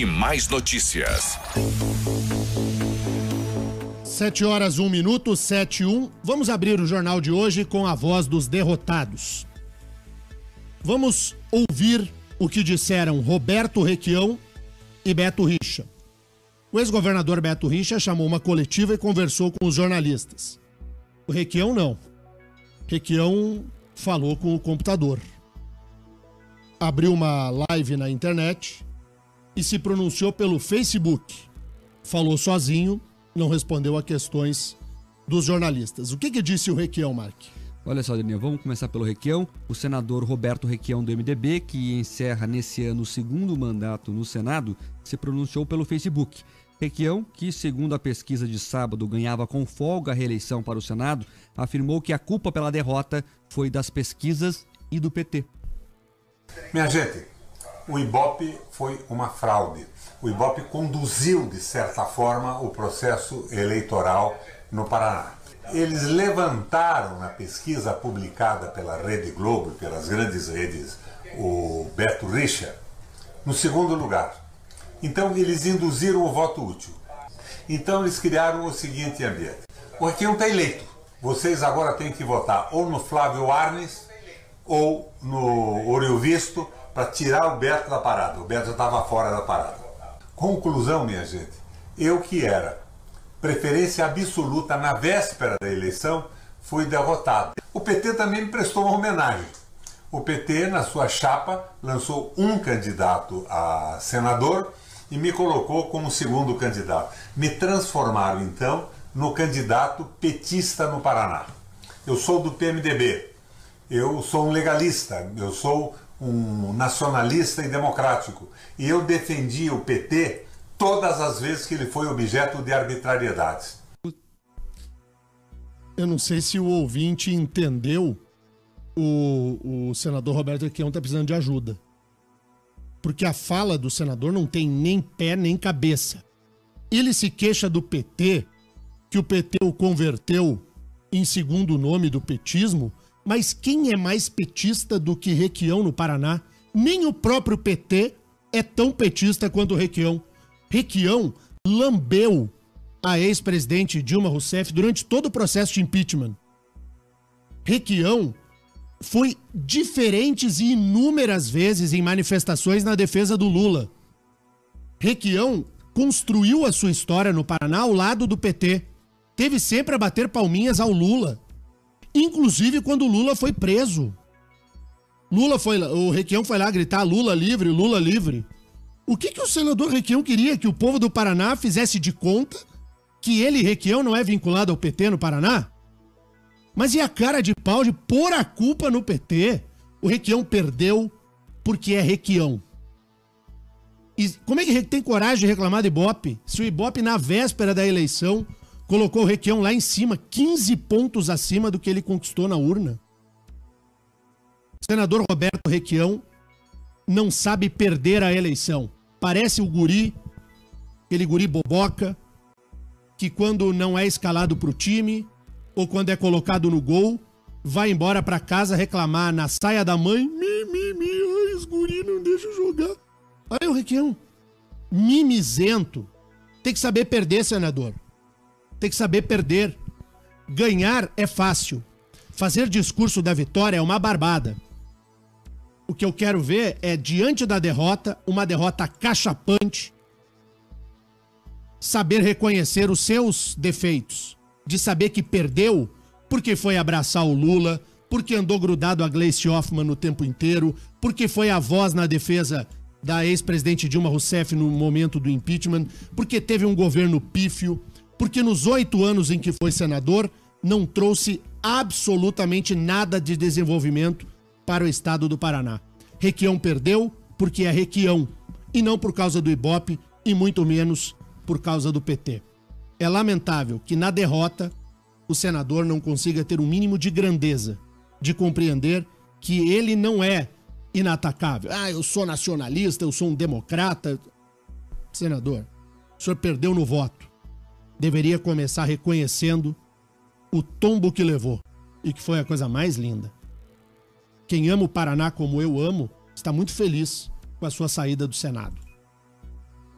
Cheque Mais Notícias. 7h01, 7h01. Vamos abrir o jornal de hoje com a voz dos derrotados. Vamos ouvir o que disseram Roberto Requião e Beto Richa. O ex-governador Beto Richa chamou uma coletiva e conversou com os jornalistas. O Requião não. Requião falou com o computador. Abriu uma live na internet e se pronunciou pelo Facebook. Falou sozinho, não respondeu a questões dos jornalistas. O que disse o Requião, Mark? Olha só, Daniel, vamos começar pelo Requião. O senador Roberto Requião, do MDB, que encerra nesse ano o segundo mandato no Senado, se pronunciou pelo Facebook. Requião, que segundo a pesquisa de sábado ganhava com folga a reeleição para o Senado, afirmou que a culpa pela derrota foi das pesquisas e do PT. Minha gente, o Ibope foi uma fraude. O Ibope conduziu, de certa forma, o processo eleitoral no Paraná. Eles levantaram na pesquisa publicada pela Rede Globo, pelas grandes redes, o Beto Richa, no segundo lugar. Então eles induziram o voto útil. Então eles criaram o seguinte ambiente. O Requião está eleito. Vocês agora têm que votar ou no Flávio Arnes ou no Oriovisto para tirar o Beto da parada. O Beto já estava fora da parada. Conclusão, minha gente. Eu que era preferência absoluta na véspera da eleição, fui derrotado. O PT também me prestou uma homenagem. O PT, na sua chapa, lançou um candidato a senador e me colocou como segundo candidato. Me transformaram, então, no candidato petista no Paraná. Eu sou do PMDB, eu sou um legalista, eu sou um nacionalista e democrático. E eu defendi o PT todas as vezes que ele foi objeto de arbitrariedades. Eu não sei se o ouvinte entendeu, o senador Roberto Requião está precisando de ajuda. Porque a fala do senador não tem nem pé nem cabeça. Ele se queixa do PT, que o PT o converteu em segundo nome do petismo, mas quem é mais petista do que Requião no Paraná? Nem o próprio PT é tão petista quanto o Requião. Requião lambeu a ex-presidente Dilma Rousseff durante todo o processo de impeachment. Requião foi diferentes e inúmeras vezes em manifestações na defesa do Lula. Requião construiu a sua história no Paraná ao lado do PT. Teve sempre a bater palminhas ao Lula. Inclusive quando o Lula foi preso. O Requião foi lá gritar Lula livre, Lula livre. O que o senador Requião queria? Que o povo do Paraná fizesse de conta que ele, Requião, não é vinculado ao PT no Paraná? Mas e a cara de pau de pôr a culpa no PT? O Requião perdeu porque é Requião. E como é que tem coragem de reclamar do Ibope? Se o Ibope, na véspera da eleição, colocou o Requião lá em cima, 15 pontos acima do que ele conquistou na urna. O senador Roberto Requião não sabe perder a eleição. Parece o guri, aquele guri boboca, que quando não é escalado pro time, ou quando é colocado no gol, vai embora pra casa reclamar na saia da mãe, ai, os guri não deixam jogar. Aí o Requião, mimizento, tem que saber perder, senador. Tem que saber perder. Ganhar é fácil. Fazer discurso da vitória é uma barbada. O que eu quero ver é, diante da derrota, uma derrota cachapante, saber reconhecer os seus defeitos, de saber que perdeu porque foi abraçar o Lula, porque andou grudado a Gleice Hoffmann o tempo inteiro, porque foi a voz na defesa da ex-presidente Dilma Rousseff no momento do impeachment, porque teve um governo pífio, porque nos 8 anos em que foi senador, não trouxe absolutamente nada de desenvolvimento para o estado do Paraná. Requião perdeu porque é Requião, e não por causa do Ibope, e muito menos por causa do PT. É lamentável que na derrota o senador não consiga ter um mínimo de grandeza, de compreender que ele não é inatacável. Eu sou nacionalista, eu sou um democrata. Senador, o senhor perdeu no voto. Deveria começar reconhecendo o tombo que levou, e que foi a coisa mais linda. Quem ama o Paraná como eu amo, está muito feliz com a sua saída do Senado.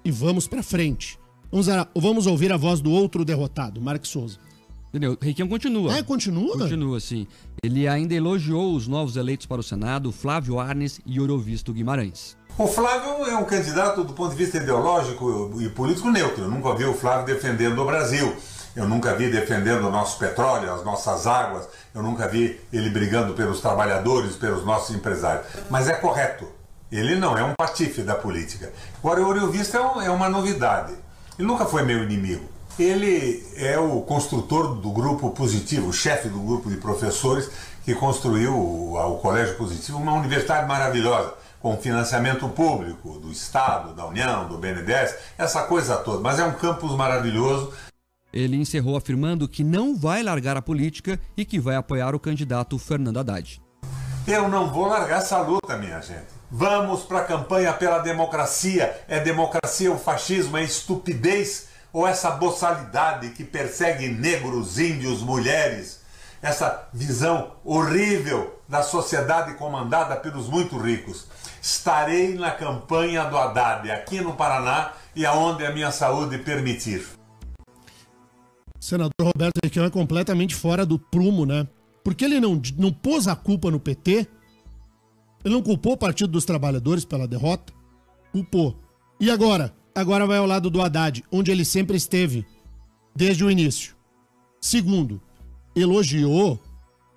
e vamos pra frente. Vamos ouvir a voz do outro derrotado, Mark Souza. Entendeu? Requião continua. Ah, continua? Continua, sim. Ele ainda elogiou os novos eleitos para o Senado, Flávio Arnes e Orovisto Guimarães. O Flávio é um candidato do ponto de vista ideológico e político neutro. Eu nunca vi o Flávio defendendo o Brasil. Eu nunca vi defendendo o nosso petróleo, as nossas águas. Eu nunca vi ele brigando pelos trabalhadores, pelos nossos empresários. Mas é correto. Ele não é um patife da política. Agora, o Orovisto é uma novidade. Ele nunca foi meu inimigo. Ele é o construtor do Grupo Positivo, o chefe do grupo de professores que construiu o Colégio Positivo, uma universidade maravilhosa, com financiamento público do Estado, da União, do BNDES, essa coisa toda. Mas é um campus maravilhoso. Ele encerrou afirmando que não vai largar a política e que vai apoiar o candidato Fernando Haddad. Eu não vou largar essa luta, minha gente. Vamos para a campanha pela democracia. É democracia o fascismo, é estupidez ou essa boçalidade que persegue negros, índios, mulheres? Essa visão horrível da sociedade comandada pelos muito ricos. Estarei na campanha do Haddad, aqui no Paraná e aonde a minha saúde permitir. O senador Roberto Requião é completamente fora do prumo, né? Porque ele não pôs a culpa no PT, ele não culpou o Partido dos Trabalhadores pela derrota, culpou. E agora? Agora vai ao lado do Haddad, onde ele sempre esteve, desde o início. Segundo, elogiou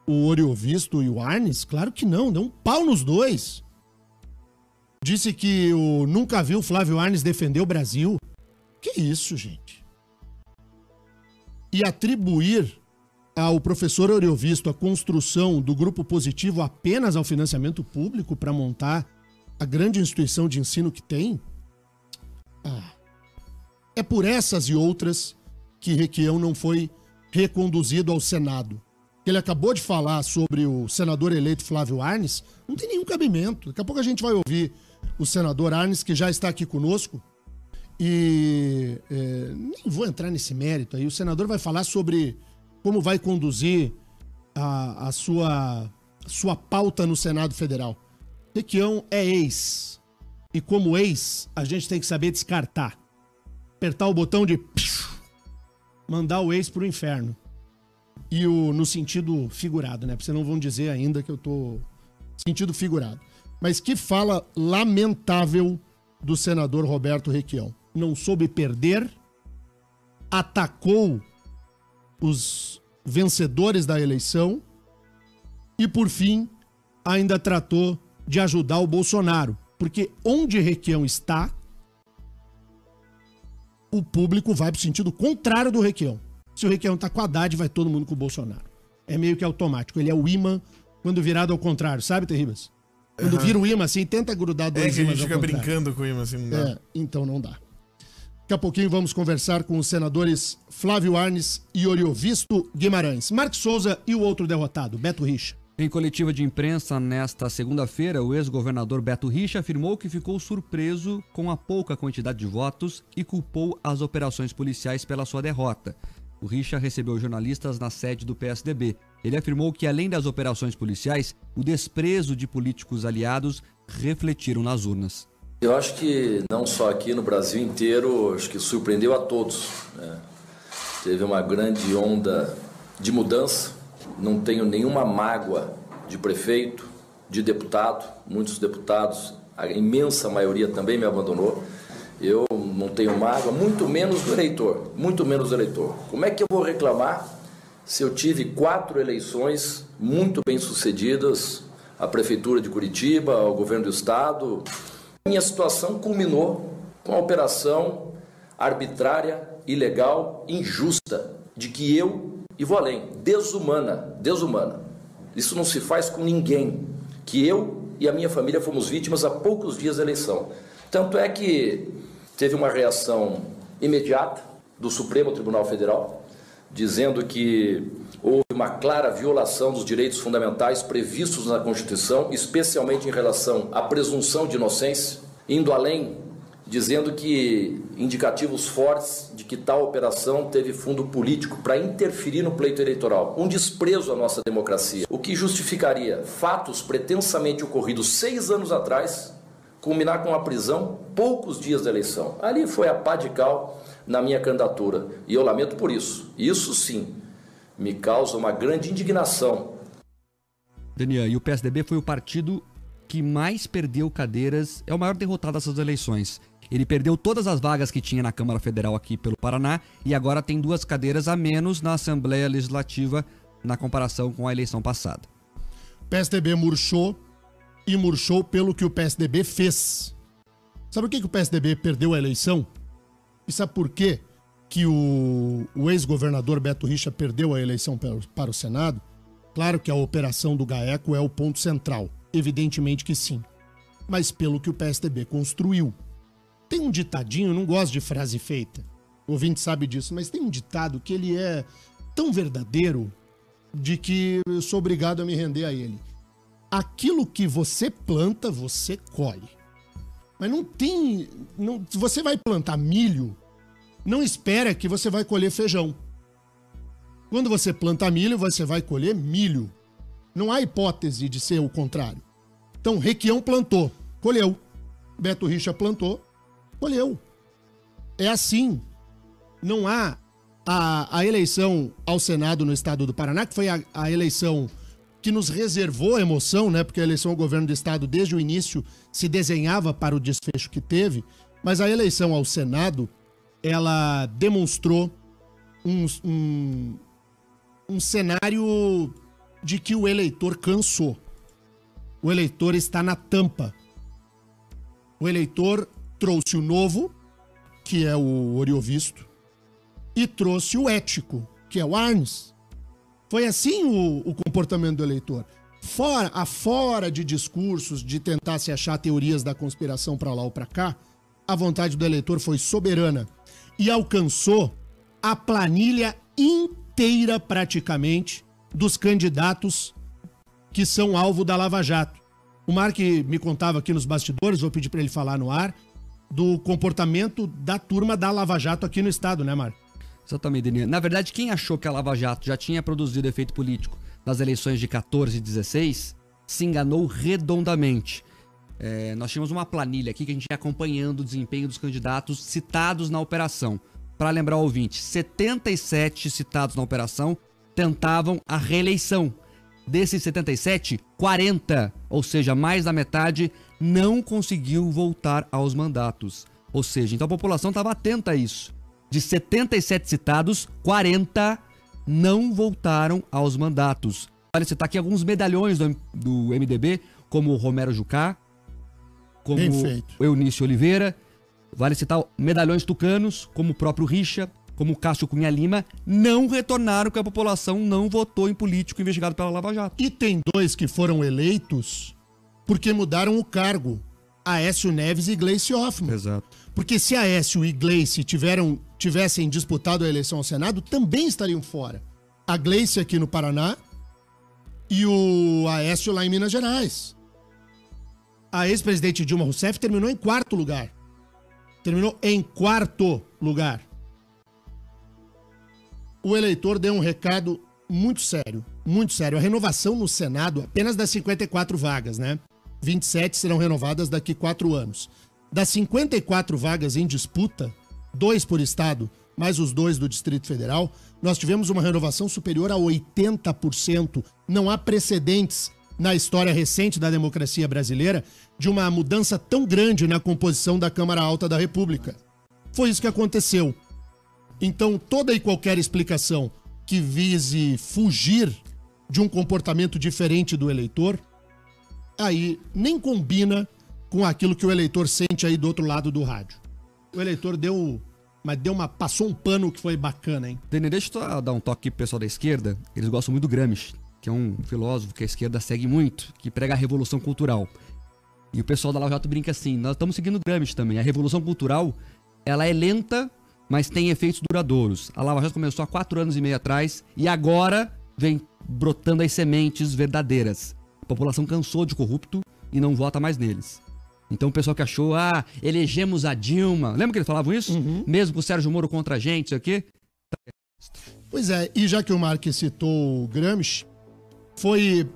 o Orovisto e o Arnes? Claro que não, deu um pau nos dois. Disse que nunca viu o Flávio Arnes defender o Brasil. Que isso, gente? E atribuir ao professor Orovisto a construção do Grupo Positivo apenas ao financiamento público para montar a grande instituição de ensino que tem? É por essas e outras que Requião não foi reconduzido ao Senado. Ele acabou de falar sobre o senador eleito Flávio Arnes, não tem nenhum cabimento. Daqui a pouco a gente vai ouvir o senador Arnes, que já está aqui conosco, e nem vou entrar nesse mérito aí. O senador vai falar sobre como vai conduzir a sua pauta no Senado Federal. Requião é ex. E como ex, a gente tem que saber descartar. Apertar o botão de mandar o ex pro inferno. E no sentido figurado, né? Porque senão vão dizer ainda que eu tô sentido figurado. Mas que fala lamentável do senador Roberto Requião. Não soube perder, atacou os vencedores da eleição e, por fim, ainda tratou de ajudar o Bolsonaro. Porque onde Requião está, o público vai pro sentido contrário do Requião. Se o Requião tá com a Haddad, vai todo mundo com o Bolsonaro. É meio que automático. Ele é o imã quando virado ao contrário, sabe, Terribas? Quando vira o imã assim, tenta grudar dois imãs ao contrário. A gente fica brincando com o imã assim, não dá. Então não dá. Daqui a pouquinho vamos conversar com os senadores Flávio Arnes e Orovisto Guimarães. Mark Souza e o outro derrotado, Beto Richa. Em coletiva de imprensa nesta segunda-feira, o ex-governador Beto Richa afirmou que ficou surpreso com a pouca quantidade de votos e culpou as operações policiais pela sua derrota. O Richa recebeu jornalistas na sede do PSDB. Ele afirmou que, além das operações policiais, o desprezo de políticos aliados refletiram nas urnas. Eu acho que não só aqui no Brasil inteiro, acho que surpreendeu a todos, né? Teve uma grande onda de mudança. Não tenho nenhuma mágoa de prefeito, de deputado. Muitos deputados, a imensa maioria também me abandonou. Eu não tenho mágoa, muito menos do eleitor, muito menos do eleitor. Como é que eu vou reclamar se eu tive 4 eleições muito bem sucedidas, a Prefeitura de Curitiba, o Governo do Estado? Minha situação culminou com a operação arbitrária, ilegal, injusta, de que eu, e vou além, desumana. Isso não se faz com ninguém, que eu e a minha família fomos vítimas há poucos dias da eleição. Tanto é que teve uma reação imediata do Supremo Tribunal Federal, dizendo que houve uma clara violação dos direitos fundamentais previstos na Constituição, especialmente em relação à presunção de inocência, indo além, dizendo que indicativos fortes de que tal operação teve fundo político para interferir no pleito eleitoral, um desprezo à nossa democracia, o que justificaria fatos pretensamente ocorridos 6 anos atrás culminar com a prisão poucos dias da eleição. Ali foi a pá de cal na minha candidatura. E eu lamento por isso. Isso sim me causa uma grande indignação. Daniel, e o PSDB foi o partido que mais perdeu cadeiras, é o maior derrotado dessas eleições. Ele perdeu todas as vagas que tinha na Câmara Federal aqui pelo Paraná e agora tem 2 cadeiras a menos na Assembleia Legislativa na comparação com a eleição passada. O PSDB murchou e murchou pelo que o PSDB fez. Sabe por que o PSDB perdeu a eleição? E sabe por quê que o ex-governador Beto Richa perdeu a eleição para o Senado? Claro que a operação do GAECO é o ponto central. Evidentemente que sim. Mas pelo que o PSDB construiu. Tem um ditadinho, eu não gosto de frase feita. O ouvinte sabe disso, mas tem um ditado que ele é tão verdadeiro de que eu sou obrigado a me render a ele. Aquilo que você planta, você colhe. Mas não tem... se você vai plantar milho, não espera que você vai colher feijão. Quando você planta milho, você vai colher milho. Não há hipótese de ser o contrário. Então, Requião plantou, colheu. Beto Richa plantou, colheu. É assim. Não há a eleição ao Senado no estado do Paraná, que foi a eleição que nos reservou emoção, né? Porque a eleição ao governo do estado, desde o início, se desenhava para o desfecho que teve. Mas a eleição ao Senado, ela demonstrou um cenário de que o eleitor cansou. O eleitor está na tampa. O eleitor trouxe o novo, que é o Oriovisto, e trouxe o ético, que é o Arnes. Foi assim o comportamento do eleitor. Fora de discursos, de tentar se achar teorias da conspiração para lá ou para cá, a vontade do eleitor foi soberana e alcançou a planilha inteira, praticamente, dos candidatos que são alvo da Lava Jato. O Mark me contava aqui nos bastidores, vou pedir para ele falar no ar, do comportamento da turma da Lava Jato aqui no estado, né, Mark? Exatamente, Daniel. Na verdade, quem achou que a Lava Jato já tinha produzido efeito político nas eleições de 14 e 16 se enganou redondamente. Nós tínhamos uma planilha aqui que a gente ia acompanhando o desempenho dos candidatos citados na operação. Para lembrar o ouvinte, 77 citados na operação tentavam a reeleição. Desses 77, 40, ou seja, mais da metade, não conseguiu voltar aos mandatos. Ou seja, então a população estava atenta a isso. De 77 citados, 40 não voltaram aos mandatos. Vale citar aqui alguns medalhões do MDB, como o Romero Jucá, como o Eunício Oliveira. Vale citar medalhões tucanos, como o próprio Richa, como o Cássio Cunha Lima, não retornaram porque a população não votou em político investigado pela Lava Jato. E tem 2 que foram eleitos porque mudaram o cargo. Aécio Neves e Gleice Hoffmann. Exato. Porque se Aécio e Gleice tivessem disputado a eleição ao Senado, também estariam fora. A Gleice aqui no Paraná e o Aécio lá em Minas Gerais. A ex-presidente Dilma Rousseff terminou em 4º lugar. Terminou em 4º lugar. O eleitor deu um recado muito sério, muito sério. A renovação no Senado, apenas das 54 vagas, né? 27 serão renovadas daqui 4 anos. Das 54 vagas em disputa, 2 por estado, mais os 2 do Distrito Federal, nós tivemos uma renovação superior a 80%. Não há precedentes na história recente da democracia brasileira de uma mudança tão grande na composição da Câmara Alta da República. Foi isso que aconteceu. Então, toda e qualquer explicação que vise fugir de um comportamento diferente do eleitor, aí nem combina com aquilo que o eleitor sente aí do outro lado do rádio. O eleitor passou um pano que foi bacana, hein? Dani, deixa eu dar um toque pro pessoal da esquerda. Eles gostam muito do Gramsci, que é um filósofo que a esquerda segue muito, que prega a revolução cultural. E o pessoal da Lava Jato brinca assim, nós estamos seguindo o Gramsci também. A revolução cultural, ela é lenta, mas tem efeitos duradouros. A Lava Jato começou há 4 anos e meio atrás e agora vem brotando as sementes verdadeiras. A população cansou de corrupto e não vota mais neles. Então o pessoal que achou, elegemos a Dilma. Lembra que eles falavam isso? Uhum. Mesmo com o Sérgio Moro contra a gente, isso aqui? Pois é, e já que o Mark citou o Gramsci, foi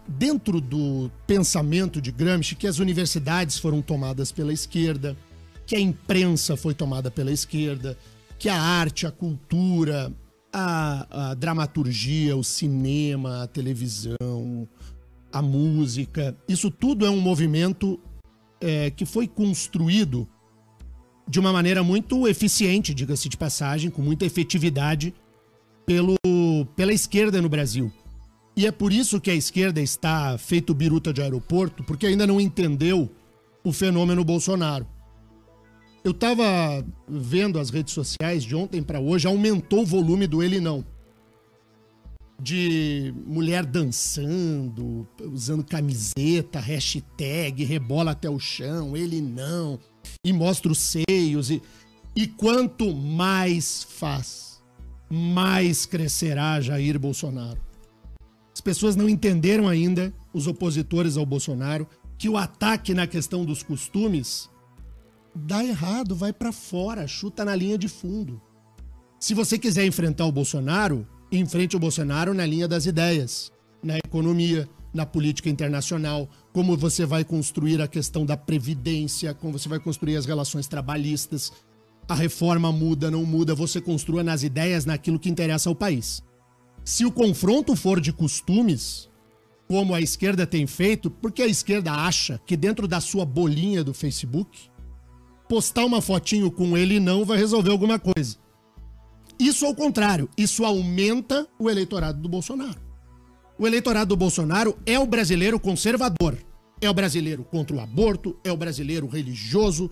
dentro do pensamento de Gramsci que as universidades foram tomadas pela esquerda, que a imprensa foi tomada pela esquerda, que a arte, a cultura, a dramaturgia, o cinema, a televisão, a música, isso tudo é um movimento que foi construído de uma maneira muito eficiente, diga-se de passagem, com muita efetividade pela esquerda no Brasil. E é por isso que a esquerda está feito biruta de aeroporto, porque ainda não entendeu o fenômeno Bolsonaro. Eu estava vendo as redes sociais de ontem para hoje, aumentou o volume do Ele Não. De mulher dançando, usando camiseta, hashtag, rebola até o chão, Ele Não, e mostra os seios. E quanto mais faz, mais crescerá Jair Bolsonaro. As pessoas não entenderam ainda, os opositores ao Bolsonaro, que o ataque na questão dos costumes dá errado, vai pra fora, chuta na linha de fundo. Se você quiser enfrentar o Bolsonaro, enfrente o Bolsonaro na linha das ideias, na economia, na política internacional, como você vai construir a questão da previdência, como você vai construir as relações trabalhistas, a reforma muda, não muda, você construa nas ideias, naquilo que interessa ao país. Se o confronto for de costumes, como a esquerda tem feito, porque a esquerda acha que dentro da sua bolinha do Facebook, postar uma fotinho com Ele Não vai resolver alguma coisa. Isso ao contrário, isso aumenta o eleitorado do Bolsonaro. O eleitorado do Bolsonaro é o brasileiro conservador, é o brasileiro contra o aborto, é o brasileiro religioso,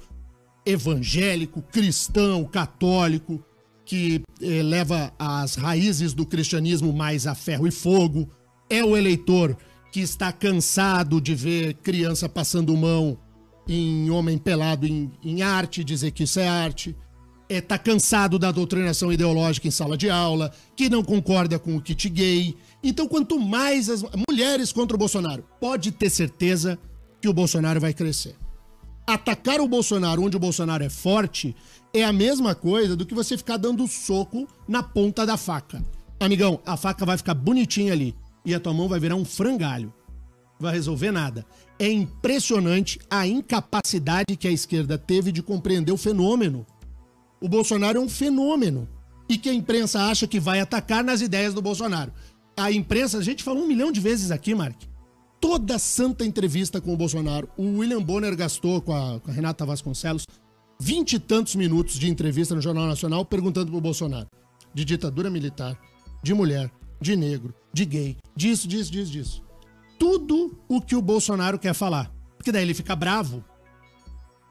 evangélico, cristão, católico, que leva as raízes do cristianismo mais a ferro e fogo, é o eleitor que está cansado de ver criança passando mão em homem pelado em arte, dizer que isso é arte, tá cansado da doutrinação ideológica em sala de aula, que não concorda com o kit gay. Então, quanto mais as mulheres contra o Bolsonaro, pode ter certeza que o Bolsonaro vai crescer. Atacar o Bolsonaro onde o Bolsonaro é forte é a mesma coisa do que você ficar dando soco na ponta da faca. Amigão, a faca vai ficar bonitinha ali e a tua mão vai virar um frangalho. Não vai resolver nada. É impressionante a incapacidade que a esquerda teve de compreender o fenômeno. O Bolsonaro é um fenômeno e que a imprensa acha que vai atacar nas ideias do Bolsonaro. A imprensa, a gente falou 1 milhão de vezes aqui, Mark, toda santa entrevista com o Bolsonaro, o William Bonner gastou com a Renata Vasconcelos 20 e tantos minutos de entrevista no Jornal Nacional perguntando pro Bolsonaro de ditadura militar, de mulher, de negro, de gay, disso. Tudo o que o Bolsonaro quer falar. Porque daí ele fica bravo.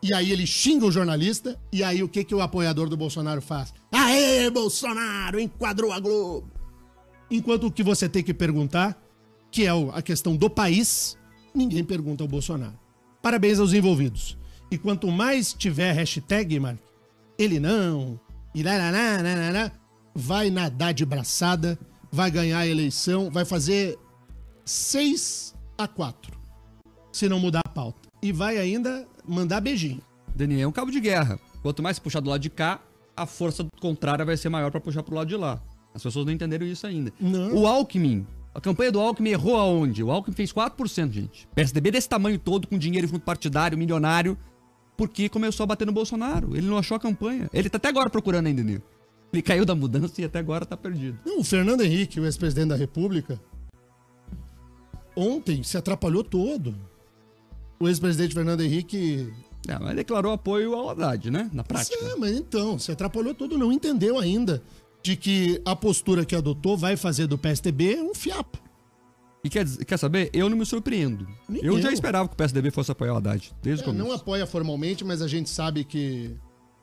E aí ele xinga o jornalista. E aí o que o apoiador do Bolsonaro faz? Aê, Bolsonaro, enquadrou a Globo. Enquanto o que você tem que perguntar, que é a questão do país, ninguém pergunta ao Bolsonaro. Parabéns aos envolvidos. E quanto mais tiver hashtag, Mark, Ele Não, e vai nadar de braçada, vai ganhar a eleição, vai fazer 6-4, se não mudar a pauta. E vai ainda mandar beijinho. Daniel, é um cabo de guerra. Quanto mais puxar do lado de cá, a força contrária vai ser maior pra puxar pro lado de lá. As pessoas não entenderam isso ainda. Não. O Alckmin, a campanha do Alckmin errou aonde? O Alckmin fez 4%, gente. PSDB desse tamanho todo, com dinheiro fundo partidário, milionário, porque começou a bater no Bolsonaro. Ele não achou a campanha. Ele tá até agora procurando ainda, Daniel. Ele caiu da mudança e até agora tá perdido. Não, o Fernando Henrique, o ex-presidente da República, ontem se atrapalhou todo. O ex-presidente Fernando Henrique... mas declarou apoio ao Haddad, né? Na prática. Sim, mas então, se atrapalhou todo, não entendeu ainda de que a postura que adotou vai fazer do PSDB um fiapo. E quer saber? Eu não me surpreendo. Eu já esperava que o PSDB fosse apoiar o Haddad, desde o começo. Não apoia formalmente, mas a gente sabe que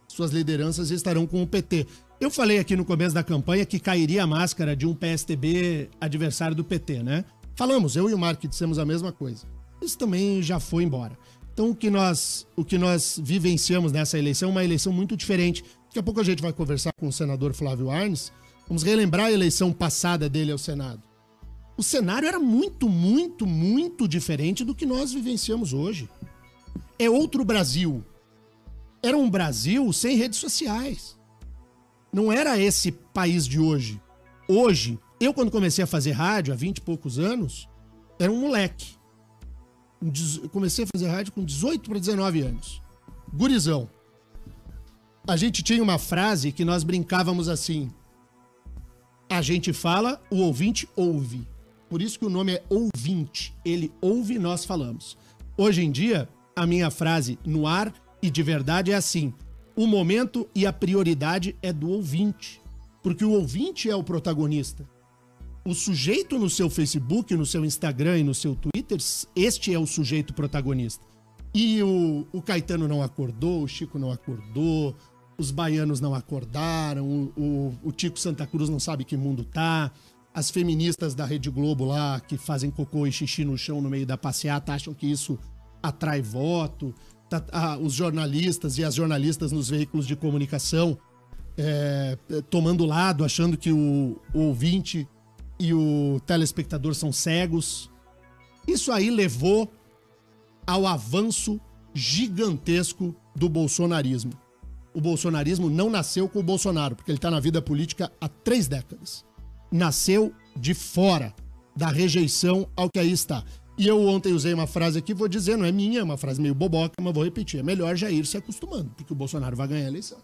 suas lideranças estarão com o PT. Eu falei aqui no começo da campanha que cairia a máscara de um PSDB adversário do PT, né? Falamos, eu e o Mark dissemos a mesma coisa. Isso também já foi embora. Então o que nós vivenciamos nessa eleição é uma eleição muito diferente. Daqui a pouco a gente vai conversar com o senador Flávio Arnes. Vamos relembrar a eleição passada dele ao Senado. O cenário era muito, muito, muito diferente do que nós vivenciamos hoje. É outro Brasil. Era um Brasil sem redes sociais. Não era esse país de hoje. Hoje, eu quando comecei a fazer rádio, há 20 e poucos anos, Era um moleque. Eu comecei a fazer rádio com 18 para 19 anos. Gurizão. A gente tinha uma frase que nós brincávamos assim: a gente fala, o ouvinte ouve. Por isso que o nome é ouvinte. Ele ouve, nós falamos. Hoje em dia, a minha frase no ar e de verdade é assim: o momento e a prioridade é do ouvinte. Porque o ouvinte é o protagonista. O sujeito no seu Facebook, no seu Instagram e no seu Twitter, este é o sujeito protagonista. E o Caetano não acordou, o Chico não acordou, os baianos não acordaram, o Tico Santa Cruz não sabe que mundo tá, as feministas da Rede Globo lá, que fazem cocô e xixi no chão no meio da passeata, acham que isso atrai voto, os jornalistas e as jornalistas nos veículos de comunicação tomando lado, achando que o ouvinte e o telespectador são cegos. Isso aí levou ao avanço gigantesco do bolsonarismo. O bolsonarismo não nasceu com o Bolsonaro, porque ele está na vida política há 3 décadas. Nasceu de fora da rejeição ao que aí está. E eu ontem usei uma frase aqui, vou dizer, não é minha, é uma frase meio boboca, mas vou repetir. É melhor já ir se acostumando, porque o Bolsonaro vai ganhar a eleição.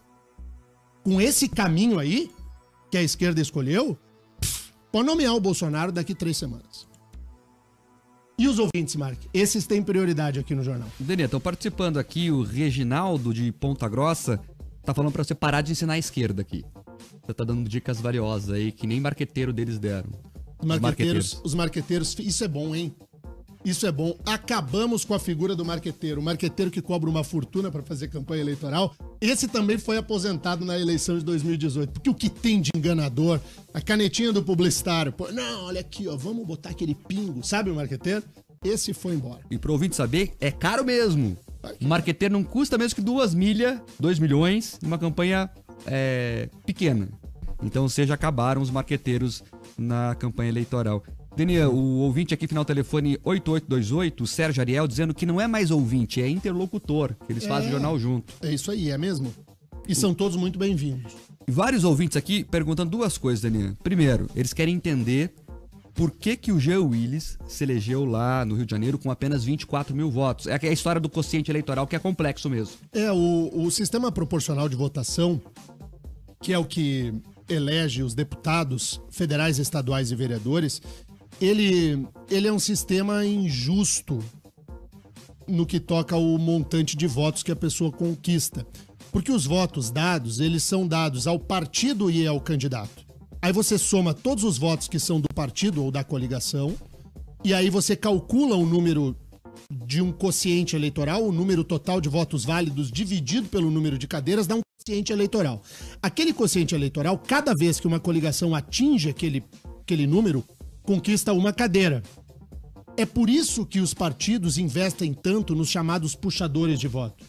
Com esse caminho aí, que a esquerda escolheu, pode nomear o Bolsonaro daqui 3 semanas. E os ouvintes, Mark? Esses têm prioridade aqui no jornal. Denê, estão participando aqui, o Reginaldo de Ponta Grossa tá falando pra você parar de ensinar a esquerda aqui. Você tá dando dicas valiosas aí, que nem marqueteiro deles deram. Os marqueteiros, isso é bom, hein? Isso é bom. Acabamos com a figura do marqueteiro. O marqueteiro que cobra uma fortuna para fazer campanha eleitoral. Esse também foi aposentado na eleição de 2018. Porque o que tem de enganador, a canetinha do publicitário. Pô, não, olha aqui, ó, vamos botar aquele pingo. Sabe o marqueteiro? Esse foi embora. E pro ouvinte saber, é caro mesmo. O marqueteiro não custa mesmo que 2 milhões, numa campanha pequena. Então, já acabaram os marqueteiros na campanha eleitoral. Daniel, o ouvinte aqui, final telefone 8828, o Sérgio Ariel, dizendo que não é mais ouvinte, é interlocutor, que eles fazem o jornal junto. É isso aí, é mesmo? E são todos muito bem-vindos. E vários ouvintes aqui perguntando 2 coisas, Daniel. Primeiro, eles querem entender por que o Jean Willis se elegeu lá no Rio de Janeiro com apenas 24 mil votos. É a história do quociente eleitoral, que é complexo mesmo. O sistema proporcional de votação, que é o que elege os deputados federais, estaduais e vereadores, ele é um sistema injusto no que toca ao montante de votos que a pessoa conquista. Porque os votos dados, eles são dados ao partido e ao candidato. Aí você soma todos os votos que são do partido ou da coligação, e aí você calcula o número de um quociente eleitoral, o número total de votos válidos dividido pelo número de cadeiras, dá um quociente eleitoral. Aquele quociente eleitoral, cada vez que uma coligação atinge aquele número, conquista uma cadeira. É por isso que os partidos investem tanto nos chamados puxadores de voto.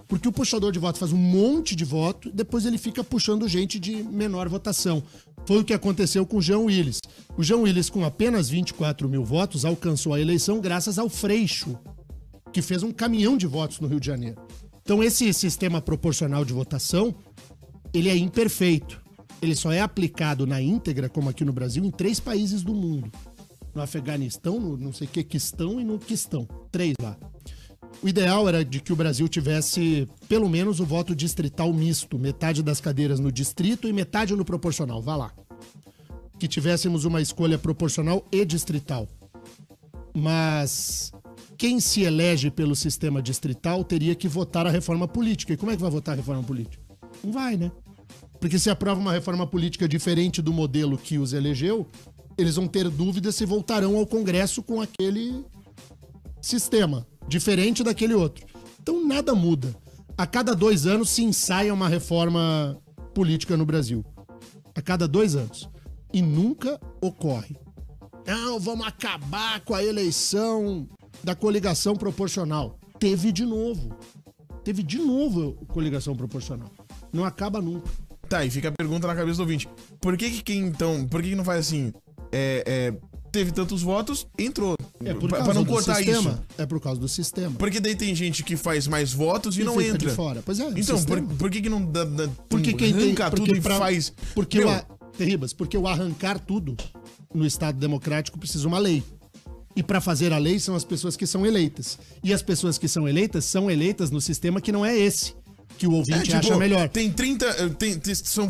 Porque o puxador de voto faz um monte de voto e depois ele fica puxando gente de menor votação. Foi o que aconteceu com o Jean Willis. O Jean Willis, com apenas 24 mil votos, alcançou a eleição graças ao Freixo, que fez um caminhão de votos no Rio de Janeiro. Então esse sistema proporcional de votação, ele é imperfeito. Ele só é aplicado na íntegra, como aqui no Brasil, em 3 países do mundo. No Afeganistão, no não sei o que, Quistão e no Quistão. 3 lá. O ideal era de que o Brasil tivesse pelo menos o voto distrital misto. Metade das cadeiras no distrito e metade no proporcional. Vá lá. Que tivéssemos uma escolha proporcional e distrital. Mas quem se elege pelo sistema distrital teria que votar a reforma política. E como é que vai votar a reforma política? Não vai, né? Porque se aprova uma reforma política diferente do modelo que os elegeu, eles vão ter dúvidas se voltarão ao Congresso com aquele sistema, diferente daquele outro. Então nada muda. A cada 2 anos se ensaia uma reforma política no Brasil. A cada 2 anos. E nunca ocorre. Não, vamos acabar com a eleição da coligação proporcional. Teve de novo a coligação proporcional. Não acaba nunca. Tá, e fica a pergunta na cabeça do ouvinte. Por que não faz assim? Teve tantos votos, entrou. Pra não cortar isso. É por causa do sistema. Porque daí tem gente que faz mais votos e não fica entra. De fora. Pois é, então, por que não dá porque quem arranca tudo e faz... Porque o arrancar tudo no Estado democrático precisa uma lei. E para fazer a lei são as pessoas que são eleitas. E as pessoas que são eleitas no sistema que não é esse, que o ouvinte acha melhor. Tem 30,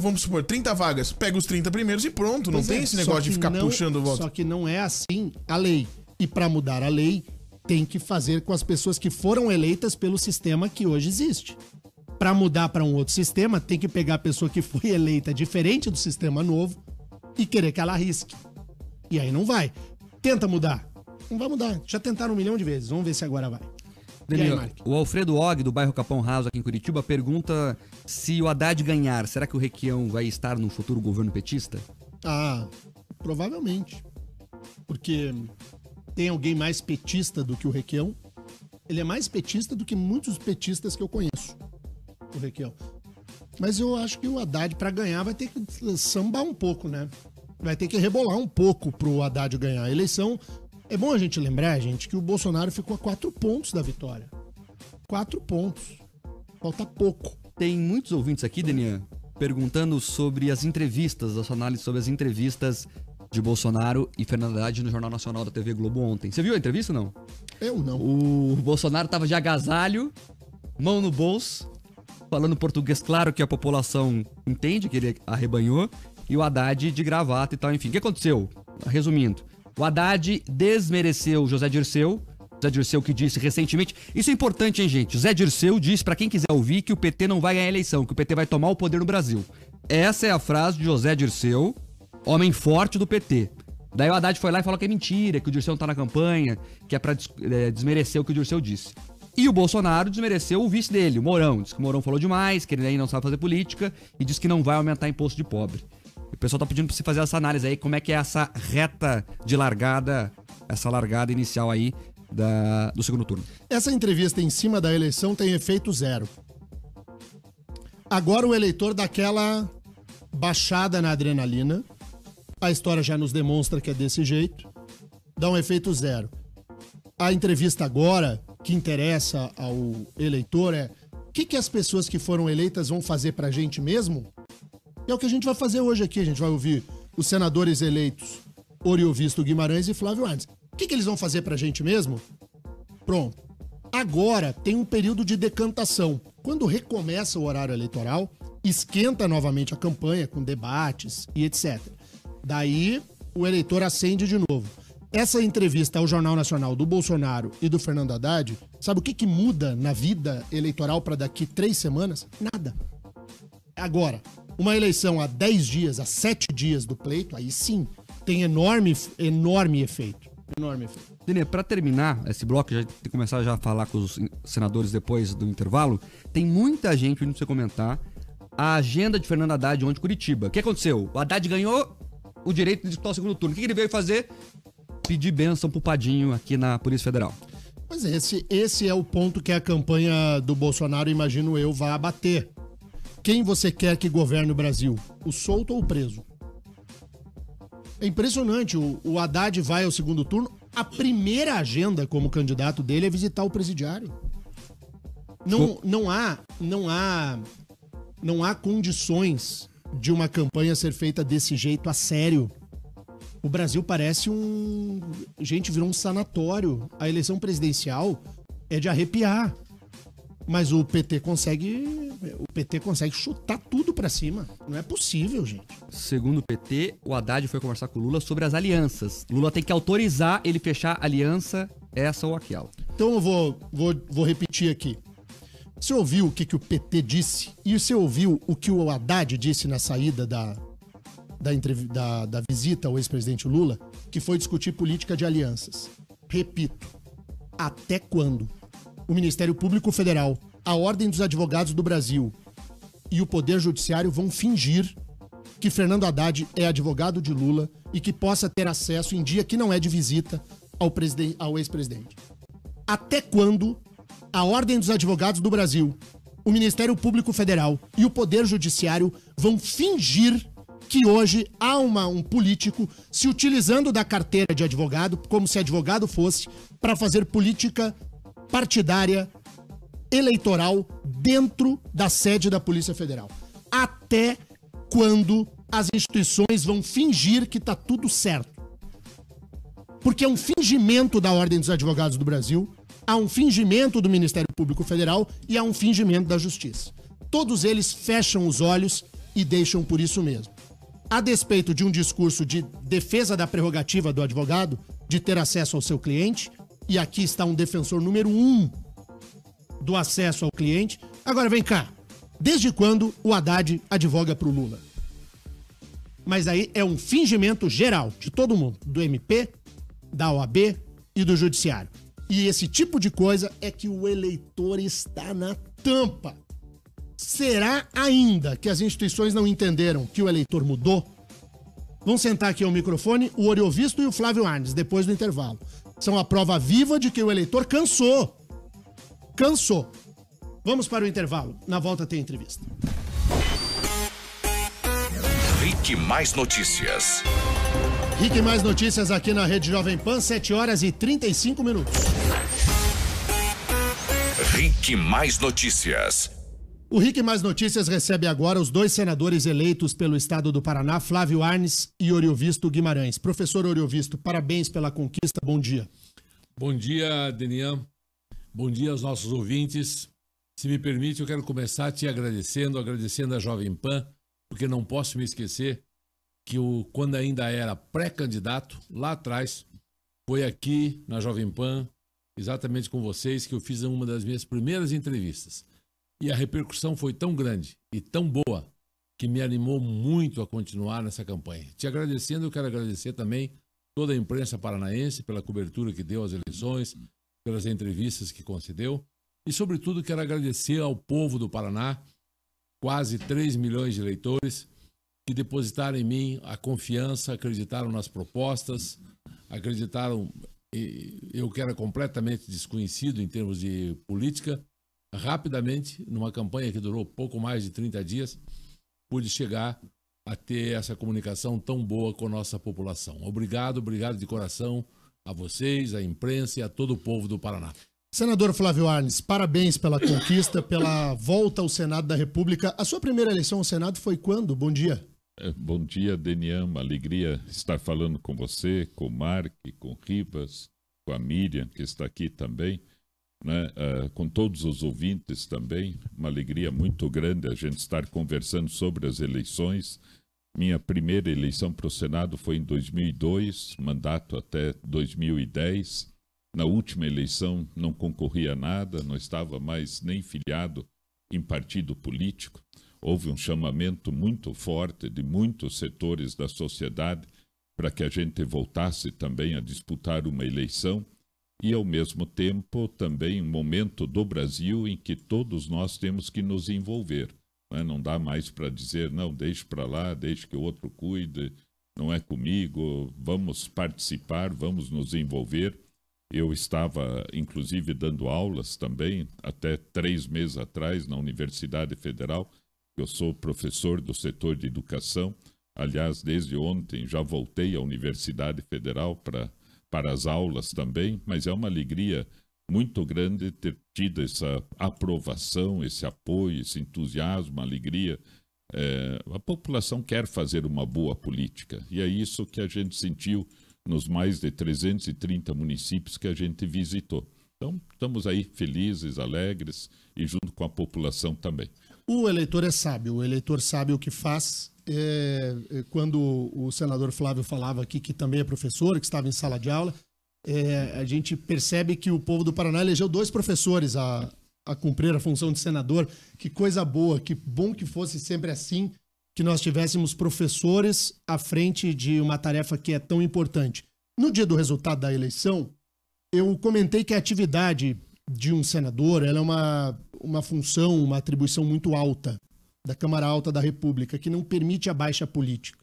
vamos supor, 30 vagas. Pega os 30 primeiros e pronto. Não tem esse negócio de ficar puxando o voto. Só que não é assim a lei. E para mudar a lei, tem que fazer com as pessoas que foram eleitas pelo sistema que hoje existe. Para mudar para um outro sistema, tem que pegar a pessoa que foi eleita diferente do sistema novo e querer que ela arrisque. E aí não vai. Tenta mudar. Não vai mudar. Já tentaram 1 milhão de vezes. Vamos ver se agora vai. Daniel, o Alfredo Og, do bairro Capão Raso, aqui em Curitiba, pergunta se o Haddad ganhar, será que o Requião vai estar no futuro governo petista? Ah, provavelmente. Porque tem alguém mais petista do que o Requião. Ele é mais petista do que muitos petistas que eu conheço. O Requião. Mas eu acho que o Haddad, para ganhar, vai ter que sambar um pouco, né? Vai ter que rebolar um pouco pro Haddad ganhar a eleição. É bom a gente lembrar, gente, que o Bolsonaro ficou a 4 pontos da vitória. 4 pontos. Falta pouco. Tem muitos ouvintes aqui, Daniel, perguntando sobre as entrevistas, a sua análise sobre as entrevistas de Bolsonaro e Fernando Haddad no Jornal Nacional da TV Globo ontem. Você viu a entrevista ou não? Eu não. O Bolsonaro tava de agasalho, mão no bolso, falando português claro que a população entende, que ele arrebanhou, e o Haddad de gravata e tal, enfim. O que aconteceu? Resumindo, o Haddad desmereceu José Dirceu que disse recentemente... Isso é importante, hein, gente? José Dirceu disse, pra quem quiser ouvir, que o PT não vai ganhar a eleição, que o PT vai tomar o poder no Brasil. Essa é a frase de José Dirceu, homem forte do PT. Daí o Haddad foi lá e falou que é mentira, que o Dirceu não tá na campanha, que é pra desmerecer o que o Dirceu disse. E o Bolsonaro desmereceu o vice dele, o Mourão. Disse que o Mourão falou demais, que ele aí não sabe fazer política, e disse que não vai aumentar imposto de pobre. O pessoal tá pedindo pra você fazer essa análise aí, como é que é essa reta de largada, essa largada inicial aí do segundo turno. Essa entrevista em cima da eleição tem efeito zero. Agora o eleitor dá aquela baixada na adrenalina, a história já nos demonstra que é desse jeito, dá um efeito zero. A entrevista agora, que interessa ao eleitor, é o que as pessoas que foram eleitas vão fazer pra gente mesmo? É o que a gente vai fazer hoje aqui. A gente vai ouvir os senadores eleitos Oriovisto Guimarães e Flávio Arnes. O que eles vão fazer pra gente mesmo? Pronto. Agora tem um período de decantação. Quando recomeça o horário eleitoral, esquenta novamente a campanha com debates e etc. Daí o eleitor acende de novo. Essa entrevista ao Jornal Nacional do Bolsonaro e do Fernando Haddad, sabe o que muda na vida eleitoral para daqui 3 semanas? Nada. Agora, uma eleição a 10 dias, a 7 dias do pleito, aí sim, tem enorme efeito. Enorme efeito. Daniel, para terminar esse bloco, já tem que começar já a falar com os senadores depois do intervalo, tem muita gente pedindo pra você comentar a agenda de Fernando Haddad ontem em Curitiba. O que aconteceu? O Haddad ganhou o direito de disputar o segundo turno. O que ele veio fazer? Pedir bênção pro Padinho aqui na Polícia Federal. Mas esse é o ponto que a campanha do Bolsonaro, imagino eu, vai abater. Quem você quer que governe o Brasil? O solto ou o preso? É impressionante, o Haddad vai ao segundo turno, a primeira agenda como candidato dele é visitar o presidiário. Não há condições de uma campanha ser feita desse jeito a sério. O Brasil parece gente, virou um sanatório. A eleição presidencial é de arrepiar. Mas o PT consegue chutar tudo pra cima. Não é possível, gente. Segundo o PT, o Haddad foi conversar com o Lula sobre as alianças. Lula tem que autorizar ele fechar aliança essa ou aquela. Então eu vou repetir aqui. Você ouviu o que o PT disse? E você ouviu o que o Haddad disse na saída da visita ao ex-presidente Lula? Que foi discutir política de alianças. Repito, até quando o Ministério Público Federal, a Ordem dos Advogados do Brasil e o Poder Judiciário vão fingir que Fernando Haddad é advogado de Lula e que possa ter acesso em dia que não é de visita ao ex-presidente? Até quando a Ordem dos Advogados do Brasil, o Ministério Público Federal e o Poder Judiciário vão fingir que hoje há um político se utilizando da carteira de advogado, como se advogado fosse, para fazer política partidária, eleitoral, dentro da sede da Polícia Federal? Até quando as instituições vão fingir que tá tudo certo? Porque é um fingimento da Ordem dos Advogados do Brasil, há um fingimento do Ministério Público Federal e há um fingimento da Justiça. Todos eles fecham os olhos e deixam por isso mesmo. A despeito de um discurso de defesa da prerrogativa do advogado de ter acesso ao seu cliente, e aqui está um defensor número 1 do acesso ao cliente. Agora vem cá, desde quando o Haddad advoga para o Lula? Mas aí é um fingimento geral de todo mundo, do MP, da OAB e do Judiciário. E esse tipo de coisa é que o eleitor está na tampa. Será ainda que as instituições não entenderam que o eleitor mudou? Vão sentar aqui ao microfone o Oriovisto e o Flávio Arnes, depois do intervalo. São a prova viva de que o eleitor cansou. Cansou. Vamos para o intervalo. Na volta tem entrevista. Rick Mais Notícias. Rick Mais Notícias aqui na Rede Jovem Pan, 7 horas e 35 minutos. Rick Mais Notícias. O Rick Mais Notícias recebe agora os 2 senadores eleitos pelo estado do Paraná, Flávio Arnes e Oriovisto Guimarães. Professor Oriovisto, parabéns pela conquista, bom dia. Bom dia, Denian. Bom dia aos nossos ouvintes. Se me permite, eu quero começar te agradecendo a Jovem Pan, porque não posso me esquecer que quando ainda era pré-candidato, lá atrás, foi aqui na Jovem Pan, exatamente com vocês, que eu fiz uma das minhas primeiras entrevistas. E a repercussão foi tão grande e tão boa que me animou muito a continuar nessa campanha. Te agradecendo, eu quero agradecer também toda a imprensa paranaense pela cobertura que deu às eleições, pelas entrevistas que concedeu e, sobretudo, quero agradecer ao povo do Paraná, quase 3 milhões de eleitores, que depositaram em mim a confiança, acreditaram nas propostas, acreditaram, eu que era completamente desconhecido em termos de política, rapidamente, numa campanha que durou pouco mais de 30 dias, pude chegar a ter essa comunicação tão boa com a nossa população. Obrigado de coração a vocês, à imprensa e a todo o povo do Paraná. Senador Flávio Arnes, parabéns pela conquista, pela volta ao Senado da República. A sua primeira eleição ao Senado foi quando? Bom dia. Bom dia, Denian. Uma alegria estar falando com você, com o Mark, com o Rivas, com a Miriam, que está aqui também. Né, com todos os ouvintes também, uma alegria muito grande a gente estar conversando sobre as eleições. Minha primeira eleição para o Senado foi em 2002, mandato até 2010. Na última eleição não concorri a nada, não estava mais nem filiado em partido político. Houve um chamamento muito forte de muitos setores da sociedade para que a gente voltasse também a disputar uma eleição. E, ao mesmo tempo, também um momento do Brasil em que todos nós temos que nos envolver. Né? Não dá mais para dizer, não, deixe para lá, deixe que o outro cuide, não é comigo, vamos participar, vamos nos envolver. Eu estava, inclusive, dando aulas também, até 3 meses atrás, na Universidade Federal. Eu sou professor do setor de educação. Aliás, desde ontem já voltei à Universidade Federal para as aulas também, mas é uma alegria muito grande ter tido essa aprovação, esse apoio, esse entusiasmo, alegria. A população quer fazer uma boa política e é isso que a gente sentiu nos mais de 330 municípios que a gente visitou. Então, estamos aí felizes, alegres e junto com a população também. O eleitor é sábio, o eleitor sabe o que faz. Quando o senador Flávio falava aqui, que também é professor, que estava em sala de aula, a gente percebe que o povo do Paraná elegeu 2 professores a cumprir a função de senador. Que coisa boa, que bom que fosse sempre assim, que nós tivéssemos professores à frente de uma tarefa que é tão importante. No dia do resultado da eleição, eu comentei que a atividade de um senador ela é uma função, uma atribuição muito alta da Câmara Alta da República, que não permite a baixa política.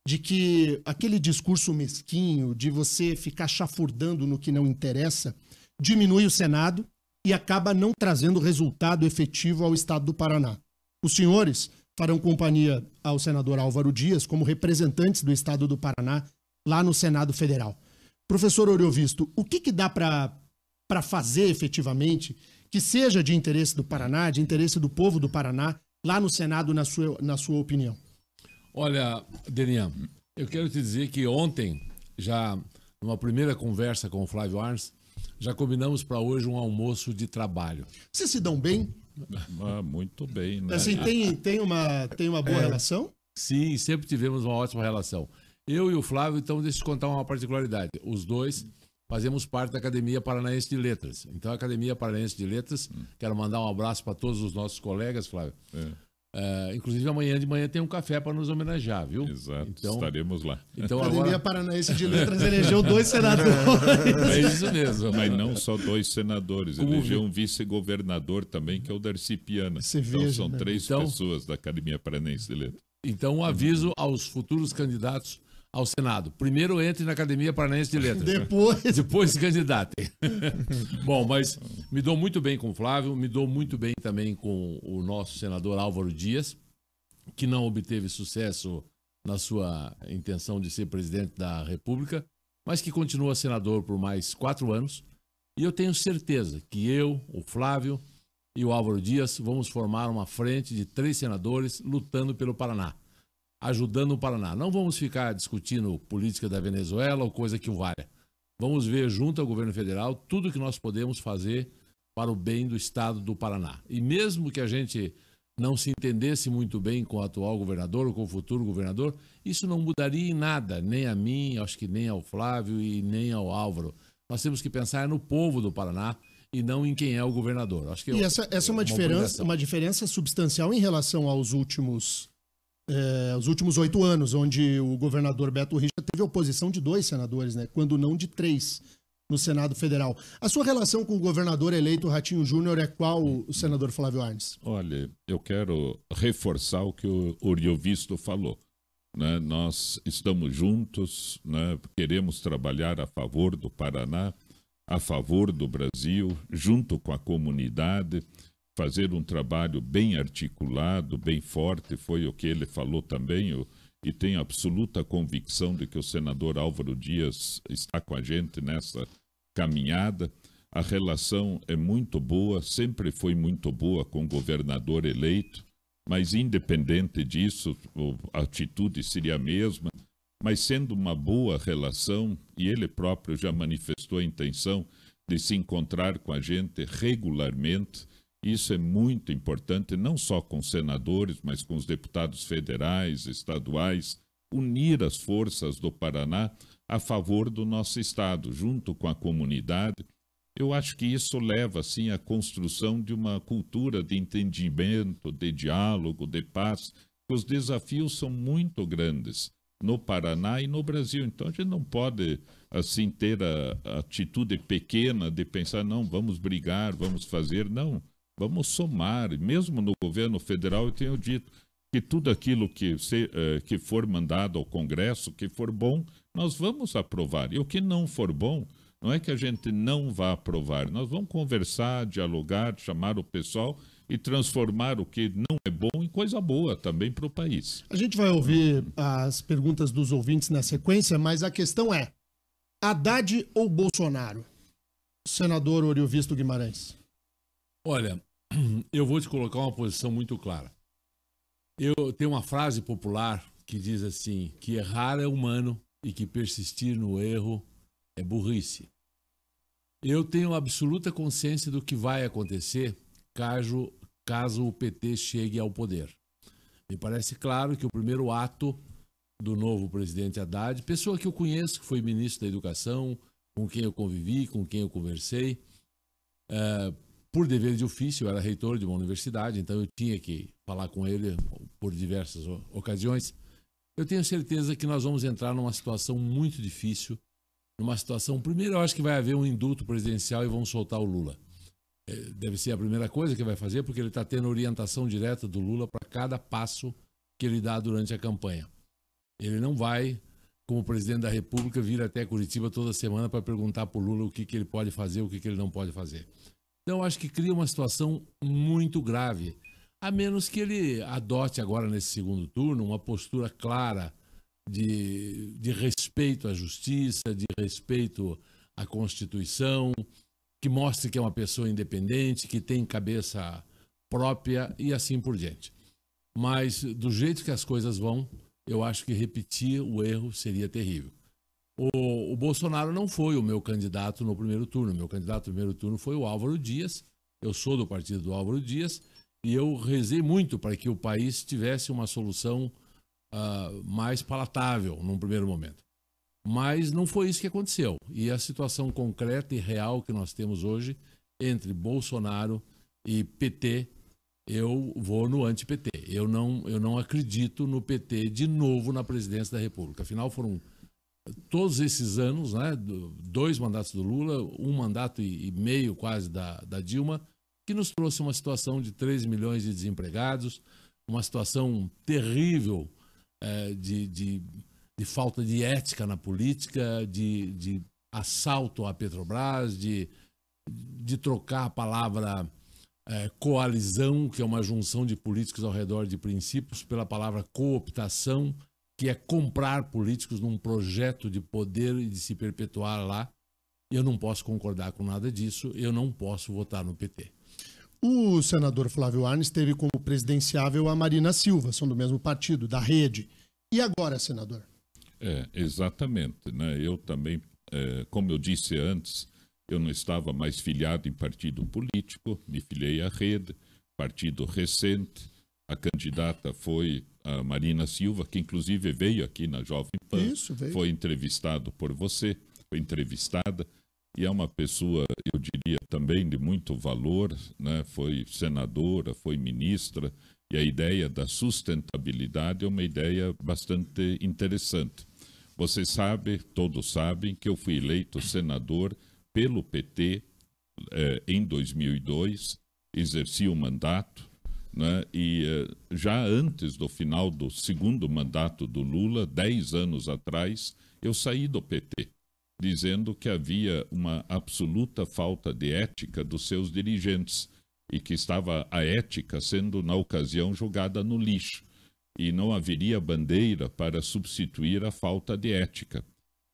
De que aquele discurso mesquinho, de você ficar chafurdando no que não interessa, diminui o Senado e acaba não trazendo resultado efetivo ao Estado do Paraná. Os senhores farão companhia ao senador Álvaro Dias como representantes do Estado do Paraná lá no Senado Federal. Professor Oriovisto, o que dá para fazer efetivamente que seja de interesse do Paraná, de interesse do povo do Paraná, lá no Senado, na sua opinião? Olha, Denian, eu quero te dizer que ontem, já numa primeira conversa com o Flávio Arns, já combinamos para hoje um almoço de trabalho. Vocês se dão bem? Muito bem, né? Assim, tem uma boa relação? Sim, sempre tivemos uma ótima relação. Eu e o Flávio, então, deixa eu te contar uma particularidade. Os dois fazemos parte da Academia Paranaense de Letras. Então, a Academia Paranaense de Letras, quero mandar um abraço para todos os nossos colegas, Flávio. Inclusive, amanhã de manhã tem um café para nos homenagear, viu? Exato, então, estaremos lá. Então, a Academia agora... Paranaense de Letras elegeu 2 senadores. É isso mesmo. Mas não só 2 senadores, elegeu um vice-governador também, que é o Darcy Piana. Então, são 3 pessoas da Academia Paranaense de Letras. Então, um aviso aos futuros candidatos ao Senado. Primeiro entre na Academia Paranaense de Letras. Depois se candidatem. Bom, mas me dou muito bem com o Flávio, me dou muito bem também com o nosso senador Álvaro Dias, que não obteve sucesso na sua intenção de ser presidente da República, mas que continua senador por mais 4 anos. E eu tenho certeza que eu, o Flávio e o Álvaro Dias vamos formar uma frente de 3 senadores lutando pelo Paraná, ajudando o Paraná. Não vamos ficar discutindo política da Venezuela ou coisa que o valha. Vamos ver junto ao governo federal tudo que nós podemos fazer para o bem do estado do Paraná. E mesmo que a gente não se entendesse muito bem com o atual governador ou com o futuro governador, isso não mudaria em nada, nem a mim, acho que nem ao Flávio e nem ao Álvaro. Nós temos que pensar no povo do Paraná e não em quem é o governador. Acho que essa é uma diferença substancial em relação aos últimos 8 anos, onde o governador Beto Richa teve oposição de 2 senadores, né? Quando não de 3 no Senado Federal. A sua relação com o governador eleito Ratinho Júnior é qual, o senador Flávio Arns? Olha, eu quero reforçar o que o Oriovisto falou. Né? Nós estamos juntos, né? Queremos trabalhar a favor do Paraná, a favor do Brasil, junto com a comunidade, fazer um trabalho bem articulado, bem forte, foi o que ele falou também, e tenho absoluta convicção de que o senador Álvaro Dias está com a gente nessa caminhada. A relação é muito boa, sempre foi muito boa com o governador eleito, mas independente disso, a atitude seria a mesma, mas sendo uma boa relação, e ele próprio já manifestou a intenção de se encontrar com a gente regularmente. Isso é muito importante, não só com os senadores, mas com os deputados federais, estaduais, unir as forças do Paraná a favor do nosso estado, junto com a comunidade. Eu acho que isso leva, assim, à construção de uma cultura de entendimento, de diálogo, de paz. Os desafios são muito grandes no Paraná e no Brasil. Então, a gente não pode, assim, ter a atitude pequena de pensar, não, vamos brigar, vamos fazer, não. Vamos somar, mesmo no governo federal, eu tenho dito que tudo aquilo que for mandado ao Congresso, que for bom, nós vamos aprovar. E o que não for bom, não é que a gente não vá aprovar. Nós vamos conversar, dialogar, chamar o pessoal e transformar o que não é bom em coisa boa também para o país. A gente vai ouvir as perguntas dos ouvintes na sequência, mas a questão é, Haddad ou Bolsonaro? Senador Oriovisto Guimarães. Olha, eu vou te colocar uma posição muito clara. Eu tenho uma frase popular que diz assim, que errar é humano e que persistir no erro é burrice. Eu tenho absoluta consciência do que vai acontecer caso o PT chegue ao poder. Me parece claro que o primeiro ato do novo presidente Haddad, pessoa que eu conheço, que foi ministro da Educação, com quem eu convivi, com quem eu conversei, por dever de ofício, eu era reitor de uma universidade, então eu tinha que falar com ele por diversas ocasiões. Eu tenho certeza que nós vamos entrar numa situação muito difícil, primeiro eu acho que vai haver um indulto presidencial e vamos soltar o Lula. Deve ser a primeira coisa que vai fazer, porque ele está tendo orientação direta do Lula para cada passo que ele dá durante a campanha. Ele não vai, como presidente da República, vir até Curitiba toda semana para perguntar para o Lula o que ele pode fazer, o que ele não pode fazer. Então, acho que cria uma situação muito grave, a menos que ele adote agora, nesse segundo turno, uma postura clara de respeito à justiça, de respeito à Constituição, que mostre que é uma pessoa independente, que tem cabeça própria e assim por diante. Mas, do jeito que as coisas vão, eu acho que repetir o erro seria terrível. O Bolsonaro não foi o meu candidato no primeiro turno. Meu candidato no primeiro turno foi o Álvaro Dias. Eu sou do partido do Álvaro Dias e eu rezei muito para que o país tivesse uma solução mais palatável num primeiro momento. Mas não foi isso que aconteceu. E a situação concreta e real que nós temos hoje entre Bolsonaro e PT, eu vou no anti-PT. Eu não acredito no PT de novo na presidência da República. Afinal, foram todos esses anos, né, 2 mandatos do Lula, 1 mandato e meio quase da Dilma, que nos trouxe uma situação de 3 milhões de desempregados, uma situação terrível de falta de ética na política, de assalto à Petrobras, de trocar a palavra coalizão, que é uma junção de políticos ao redor de princípios, pela palavra cooptação, que é comprar políticos num projeto de poder e de se perpetuar lá. Eu não posso concordar com nada disso, eu não posso votar no PT. O senador Flávio Arnes teve como presidenciável a Marina Silva, são do mesmo partido, da Rede. E agora, senador? Exatamente, né? Eu também, como eu disse antes, eu não estava mais filiado em partido político, me filiei à Rede, partido recente. A candidata foi a Marina Silva, que inclusive veio aqui na Jovem Pan. Isso, veio. Foi entrevistado por você, foi entrevistada, e é uma pessoa, eu diria, também de muito valor, né? Foi senadora, foi ministra, e a ideia da sustentabilidade é uma ideia bastante interessante. Você sabe, todos sabem, que eu fui eleito senador pelo PT em 2002, exerci o mandato, né? E já antes do final do segundo mandato do Lula, 10 anos atrás, eu saí do PT, dizendo que havia uma absoluta falta de ética dos seus dirigentes e que estava a ética sendo, na ocasião, jogada no lixo e não haveria bandeira para substituir a falta de ética.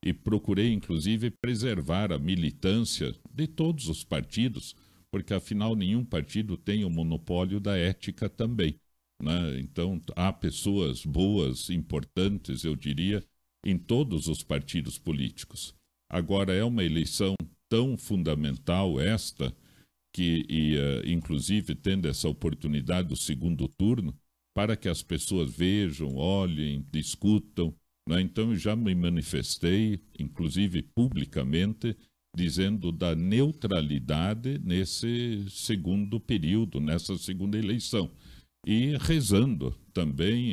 E procurei, inclusive, preservar a militância de todos os partidos, porque, afinal, nenhum partido tem o monopólio da ética também, né? Então, há pessoas boas, importantes, eu diria, em todos os partidos políticos. Agora, é uma eleição tão fundamental esta, que, inclusive, tendo essa oportunidade do segundo turno, para que as pessoas vejam, olhem, discutam, né? Então, eu já me manifestei, inclusive publicamente, dizendo da neutralidade nesse segundo período, nessa segunda eleição. E rezando também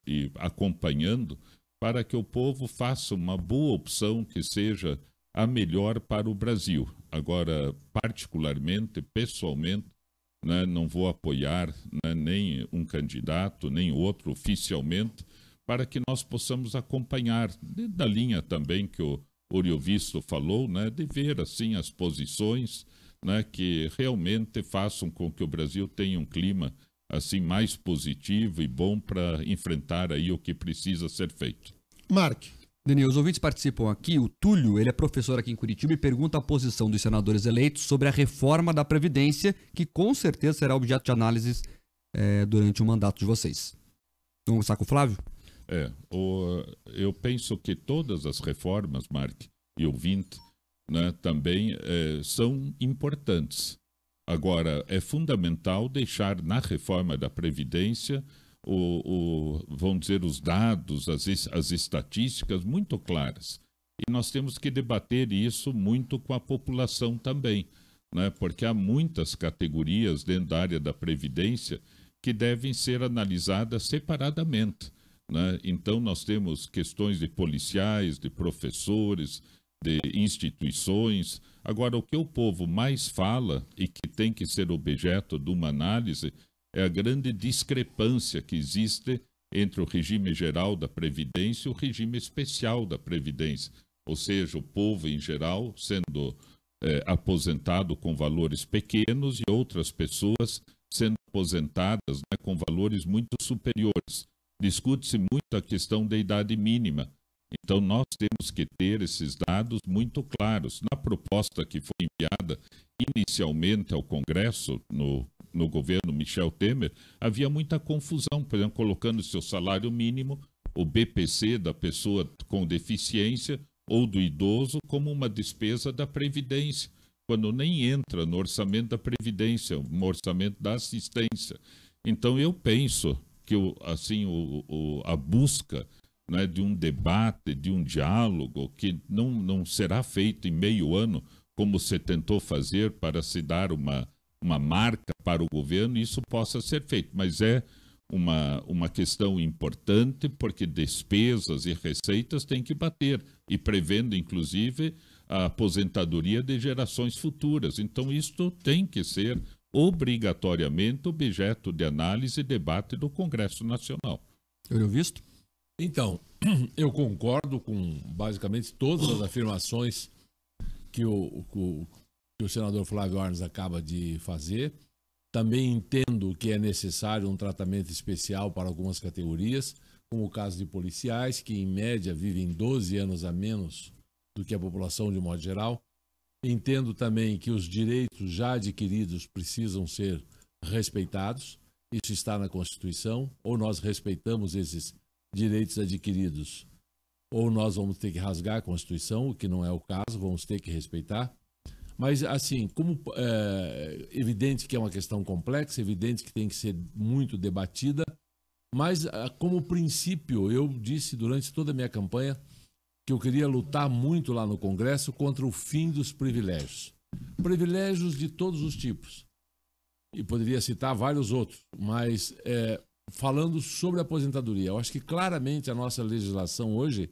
e acompanhando para que o povo faça uma boa opção que seja a melhor para o Brasil. Agora, particularmente, pessoalmente, né, não vou apoiar, né, nem um candidato, nem outro oficialmente, para que nós possamos acompanhar, da linha também que o Oriovisto falou, né, de ver assim as posições, né, que realmente façam com que o Brasil tenha um clima assim mais positivo e bom para enfrentar aí o que precisa ser feito. Mark. Daniel, os ouvintes participam aqui. O Túlio, ele é professor aqui em Curitiba e pergunta a posição dos senadores eleitos sobre a reforma da Previdência, que com certeza será objeto de análises durante o mandato de vocês. Vamos começar com o Flávio? Eu penso que todas as reformas, Mark e ouvinte, né, também são importantes. Agora, é fundamental deixar na reforma da Previdência, vamos dizer, os dados, as estatísticas muito claras. E nós temos que debater isso muito com a população também, né, porque há muitas categorias dentro da área da Previdência que devem ser analisadas separadamente, né? Então, nós temos questões de policiais, de professores, de instituições. Agora, o que o povo mais fala e que tem que ser objeto de uma análise é a grande discrepância que existe entre o regime geral da Previdência e o regime especial da Previdência. Ou seja, o povo em geral sendo aposentado com valores pequenos e outras pessoas sendo aposentadas, né, com valores muito superiores. Discute-se muito a questão da idade mínima. Então, nós temos que ter esses dados muito claros. Na proposta que foi enviada inicialmente ao Congresso, no governo Michel Temer, havia muita confusão, por exemplo, colocando seu salário mínimo, o BPC da pessoa com deficiência, ou do idoso como uma despesa da Previdência, quando nem entra no orçamento da Previdência, no orçamento da assistência. Então, eu penso que a busca, né, de um debate, de um diálogo, que não será feito em meio ano, como se tentou fazer para se dar uma marca para o governo, isso possa ser feito. Mas é uma questão importante, porque despesas e receitas têm que bater, e prevendo, inclusive, a aposentadoria de gerações futuras. Então, isto tem que ser obrigatoriamente objeto de análise e debate do Congresso Nacional. Eu visto? Então, eu concordo com basicamente todas as afirmações que o senador Flávio Arnes acaba de fazer. Também entendo que é necessário um tratamento especial para algumas categorias, como o caso de policiais, que em média vivem 12 anos a menos do que a população de modo geral. Entendo também que os direitos já adquiridos precisam ser respeitados. Isso está na Constituição. Ou nós respeitamos esses direitos adquiridos, ou nós vamos ter que rasgar a Constituição, o que não é o caso, vamos ter que respeitar. Mas, assim, como é evidente que é uma questão complexa, evidente que tem que ser muito debatida, mas, como princípio, eu disse durante toda a minha campanha que eu queria lutar muito lá no Congresso contra o fim dos privilégios. Privilégios de todos os tipos. E poderia citar vários outros, mas falando sobre a aposentadoria, eu acho que claramente a nossa legislação hoje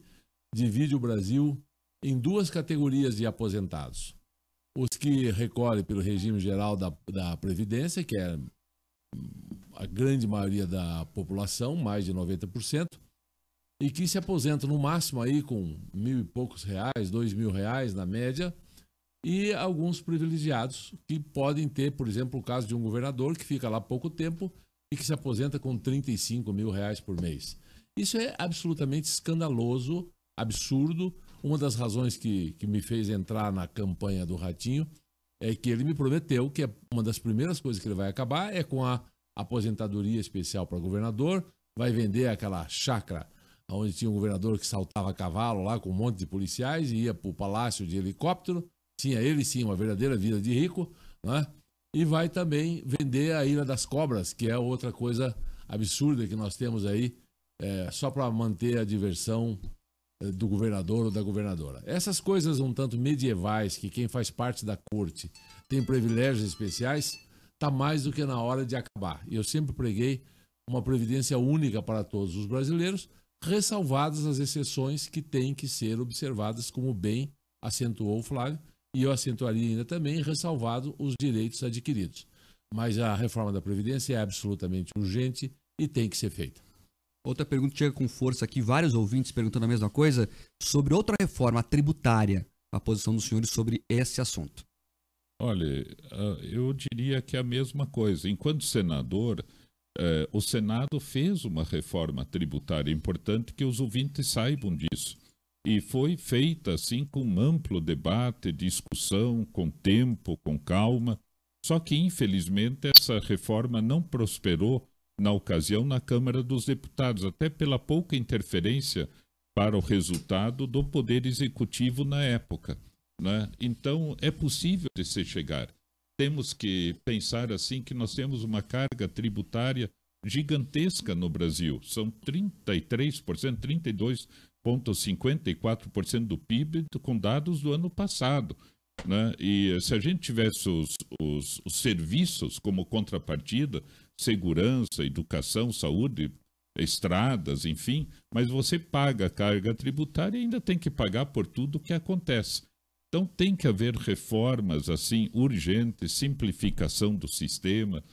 divide o Brasil em duas categorias de aposentados. Os que recolhem pelo regime geral da Previdência, que é a grande maioria da população, mais de 90%, e que se aposentam no máximo aí com R$1.000 e poucos, R$2.000 na média, e alguns privilegiados que podem ter, por exemplo, o caso de um governador que fica lá pouco tempo e que se aposenta com R$35.000 por mês. Isso é absolutamente escandaloso, absurdo. Uma das razões que me fez entrar na campanha do Ratinho é que ele me prometeu que uma das primeiras coisas que ele vai acabar é com a aposentadoria especial para governador, vai vender aquela chácara onde tinha um governador que saltava a cavalo lá com um monte de policiais e ia para o palácio de helicóptero. Tinha ele, sim, uma verdadeira vida de rico, né? E vai também vender a Ilha das Cobras, que é outra coisa absurda que nós temos aí, só para manter a diversão do governador ou da governadora. Essas coisas um tanto medievais, que quem faz parte da corte tem privilégios especiais, está mais do que na hora de acabar. E eu sempre preguei uma previdência única para todos os brasileiros, ressalvadas as exceções que têm que ser observadas, como bem acentuou o Flávio, e eu acentuaria ainda também, ressalvado os direitos adquiridos. Mas a reforma da Previdência é absolutamente urgente e tem que ser feita. Outra pergunta que chega com força aqui, vários ouvintes perguntando a mesma coisa, sobre outra reforma tributária, a posição dos senhores sobre esse assunto. Olha, eu diria que é a mesma coisa. Enquanto senador, o Senado fez uma reforma tributária. É importante que os ouvintes saibam disso. E foi feita assim com um amplo debate, discussão, com tempo, com calma. Só que, infelizmente, essa reforma não prosperou na ocasião na Câmara dos Deputados, até pela pouca interferência para o resultado do Poder Executivo na época, né? Então, é possível de se chegar. Temos que pensar assim que nós temos uma carga tributária gigantesca no Brasil. São 33%, 32,54% do PIB com dados do ano passado, né? E se a gente tivesse os serviços como contrapartida, segurança, educação, saúde, estradas, enfim, mas você paga a carga tributária e ainda tem que pagar por tudo que acontece. Então tem que haver reformas assim urgentes, simplificação do sistema,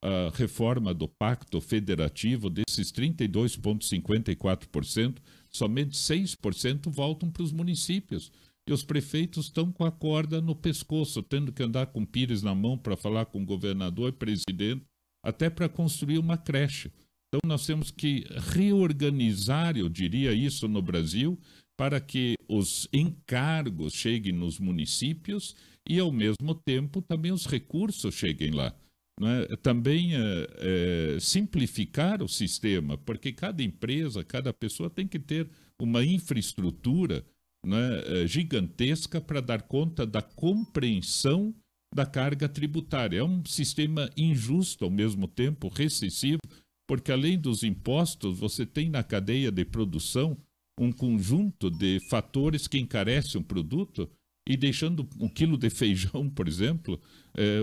a reforma do pacto federativo, desses 32,54%, somente 6% voltam para os municípios. E os prefeitos estão com a corda no pescoço, tendo que andar com pires na mão para falar com o governador e presidente, até para construir uma creche. Então nós temos que reorganizar, eu diria isso, no Brasil, para que os encargos cheguem nos municípios e, ao mesmo tempo, também os recursos cheguem lá. Não é? Também simplificar o sistema, porque cada empresa, cada pessoa tem que ter uma infraestrutura né, gigantesca para dar conta da compreensão da carga tributária. É um sistema injusto, ao mesmo tempo, recessivo, porque além dos impostos, você tem na cadeia de produção um conjunto de fatores que encarecem o produto e deixando um quilo de feijão, por exemplo,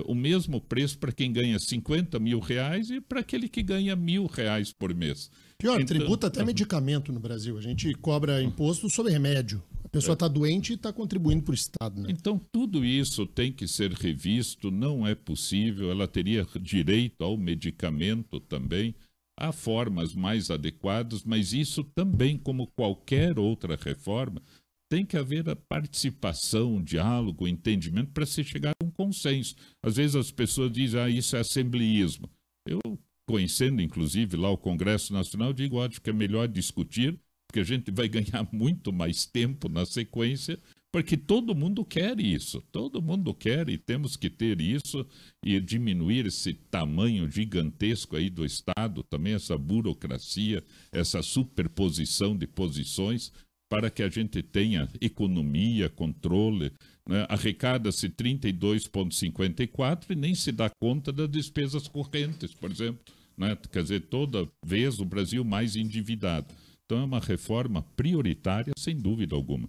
o mesmo preço para quem ganha 50 mil reais e para aquele que ganha R$1.000 por mês. Pior, então, tributa até medicamento no Brasil. A gente cobra imposto sobre remédio. A pessoa está doente e está contribuindo para o Estado. Né? Então, tudo isso tem que ser revisto, não é possível. Ela teria direito ao medicamento também. Há formas mais adequadas, mas isso também, como qualquer outra reforma, tem que haver a participação, diálogo, entendimento para se chegar a um consenso. Às vezes as pessoas dizem, isso é assembleísmo. Eu, conhecendo inclusive lá o Congresso Nacional, digo, acho que é melhor discutir, porque a gente vai ganhar muito mais tempo na sequência, porque todo mundo quer isso, todo mundo quer e temos que ter isso e diminuir esse tamanho gigantesco aí do Estado, também essa burocracia, essa superposição de posições, para que a gente tenha economia, controle, né? Arrecada-se 32,54 e nem se dá conta das despesas correntes, por exemplo, né? Quer dizer, toda vez o Brasil mais endividado. Então é uma reforma prioritária, sem dúvida alguma.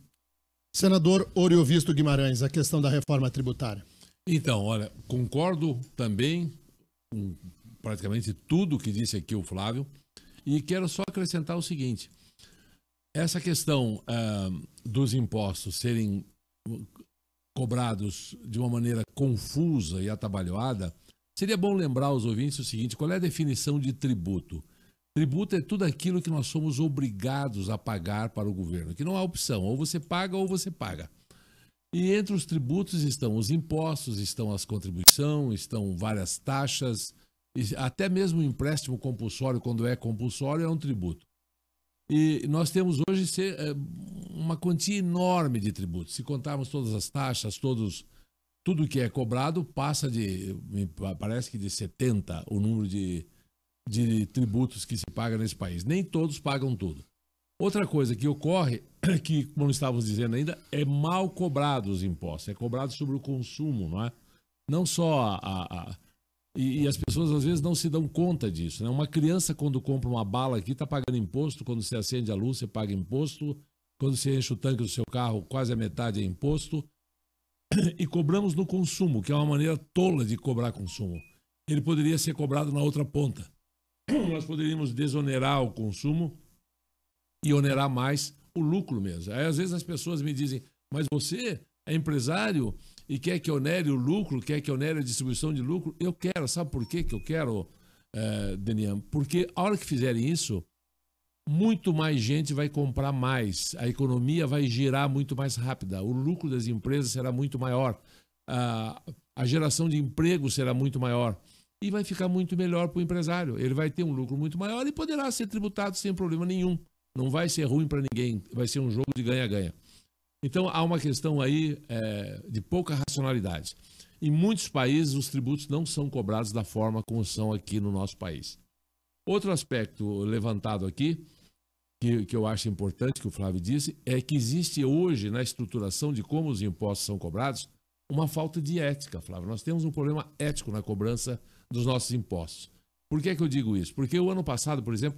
Senador Oriovisto Guimarães, a questão da reforma tributária. Então, olha, concordo também com praticamente tudo que disse aqui o Flávio e quero só acrescentar o seguinte. Essa questão dos impostos serem cobrados de uma maneira confusa e atabalhoada, seria bom lembrar aos ouvintes o seguinte, qual é a definição de tributo? Tributo é tudo aquilo que nós somos obrigados a pagar para o governo, que não há opção, ou você paga ou você paga. E entre os tributos estão os impostos, estão as contribuições, estão várias taxas, até mesmo o empréstimo compulsório, quando é compulsório, é um tributo. E nós temos hoje uma quantia enorme de tributos. Se contarmos todas as taxas, tudo que é cobrado, passa parece que de 70 o número de tributos que se paga nesse país. Nem todos pagam tudo. Outra coisa que ocorre, que como estávamos dizendo ainda, é mal cobrado os impostos. É cobrado sobre o consumo, não é? Não só E as pessoas às vezes não se dão conta disso, né? Uma criança quando compra uma bala aqui está pagando imposto, quando você acende a luz você paga imposto, quando você enche o tanque do seu carro quase a metade é imposto. E cobramos no consumo, que é uma maneira tola de cobrar consumo. Ele poderia ser cobrado na outra ponta. Nós poderíamos desonerar o consumo e onerar mais o lucro mesmo. Aí às vezes as pessoas me dizem, mas você é empresário e quer que onere o lucro, quer que onere a distribuição de lucro? Eu quero, sabe por quê que eu quero, Denian? Porque a hora que fizerem isso, muito mais gente vai comprar mais, a economia vai girar muito mais rápida, o lucro das empresas será muito maior, a geração de emprego será muito maior e vai ficar muito melhor para o empresário. Ele vai ter um lucro muito maior e poderá ser tributado sem problema nenhum. Não vai ser ruim para ninguém, vai ser um jogo de ganha-ganha. Então, há uma questão aí de pouca racionalidade. Em muitos países, os tributos não são cobrados da forma como são aqui no nosso país. Outro aspecto levantado aqui, que eu acho importante, que o Flávio disse, é que existe hoje, na estruturação de como os impostos são cobrados, uma falta de ética, Flávio. Nós temos um problema ético na cobrança dos nossos impostos. Por que eu digo isso? Porque o ano passado, por exemplo,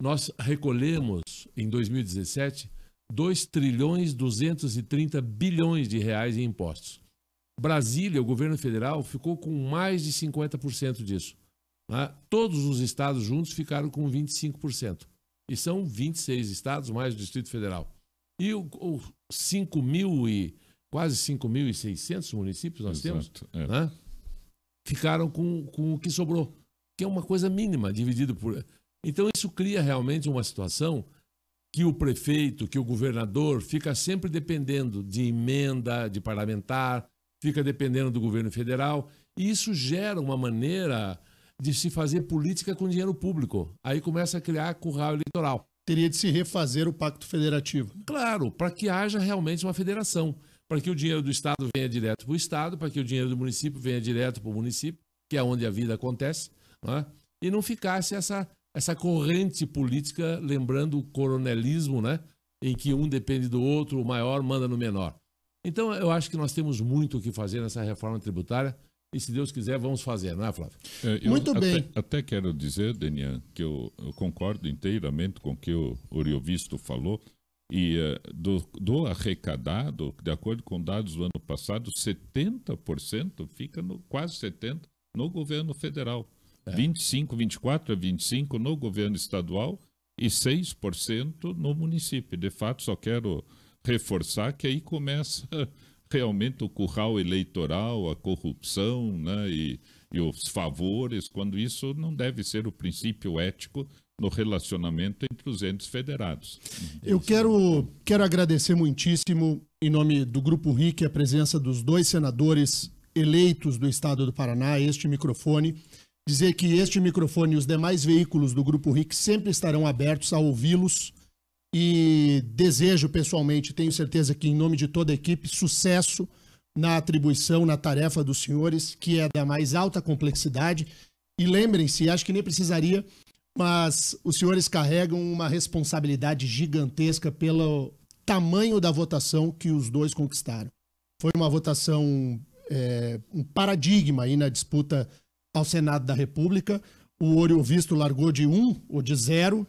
nós recolhemos, em 2017, 2,230 bilhões de reais em impostos. Brasília, o governo federal, ficou com mais de 50% disso. Né? Todos os estados juntos ficaram com 25%. E são 26 estados, mais o Distrito Federal. E quase 5.600 municípios nós temos, né? Ficaram com o que sobrou, que é uma coisa mínima, dividido por... Então isso cria realmente uma situação que o prefeito, que o governador fica sempre dependendo de emenda, de parlamentar, fica dependendo do governo federal, e isso gera uma maneira de se fazer política com dinheiro público. Aí começa a criar curral eleitoral. Teria de se refazer o pacto federativo. Claro, para que haja realmente uma federação, para que o dinheiro do Estado venha direto para o Estado, para que o dinheiro do município venha direto para o município, que é onde a vida acontece, né? E não ficasse essa corrente política, lembrando o coronelismo, né? em que um depende do outro, o maior manda no menor. Então, eu acho que nós temos muito o que fazer nessa reforma tributária e, se Deus quiser, vamos fazer, não é, Flávio? Muito bem. Até quero dizer, Denian, que eu concordo inteiramente com o que o Oriovisto falou. E do arrecadado, de acordo com dados do ano passado, 70% fica, quase 70%, no governo federal. 24 a 25% no governo estadual e 6% no município. De fato, só quero reforçar que aí começa realmente o curral eleitoral, a corrupção, né, e os favores, quando isso não deve ser o princípio ético no relacionamento entre os entes federados. Eu quero agradecer muitíssimo, em nome do Grupo RIC, a presença dos 2 senadores eleitos do estado do Paraná, este microfone. Dizer que este microfone e os demais veículos do Grupo RIC sempre estarão abertos a ouvi-los e desejo pessoalmente, tenho certeza que em nome de toda a equipe, sucesso na atribuição, na tarefa dos senhores, que é da mais alta complexidade. E lembrem-se, acho que nem precisaria, mas os senhores carregam uma responsabilidade gigantesca pelo tamanho da votação que os 2 conquistaram. Foi uma votação, um paradigma aí na disputa ao Senado da República. O Oriovisto largou de 1 ou de 0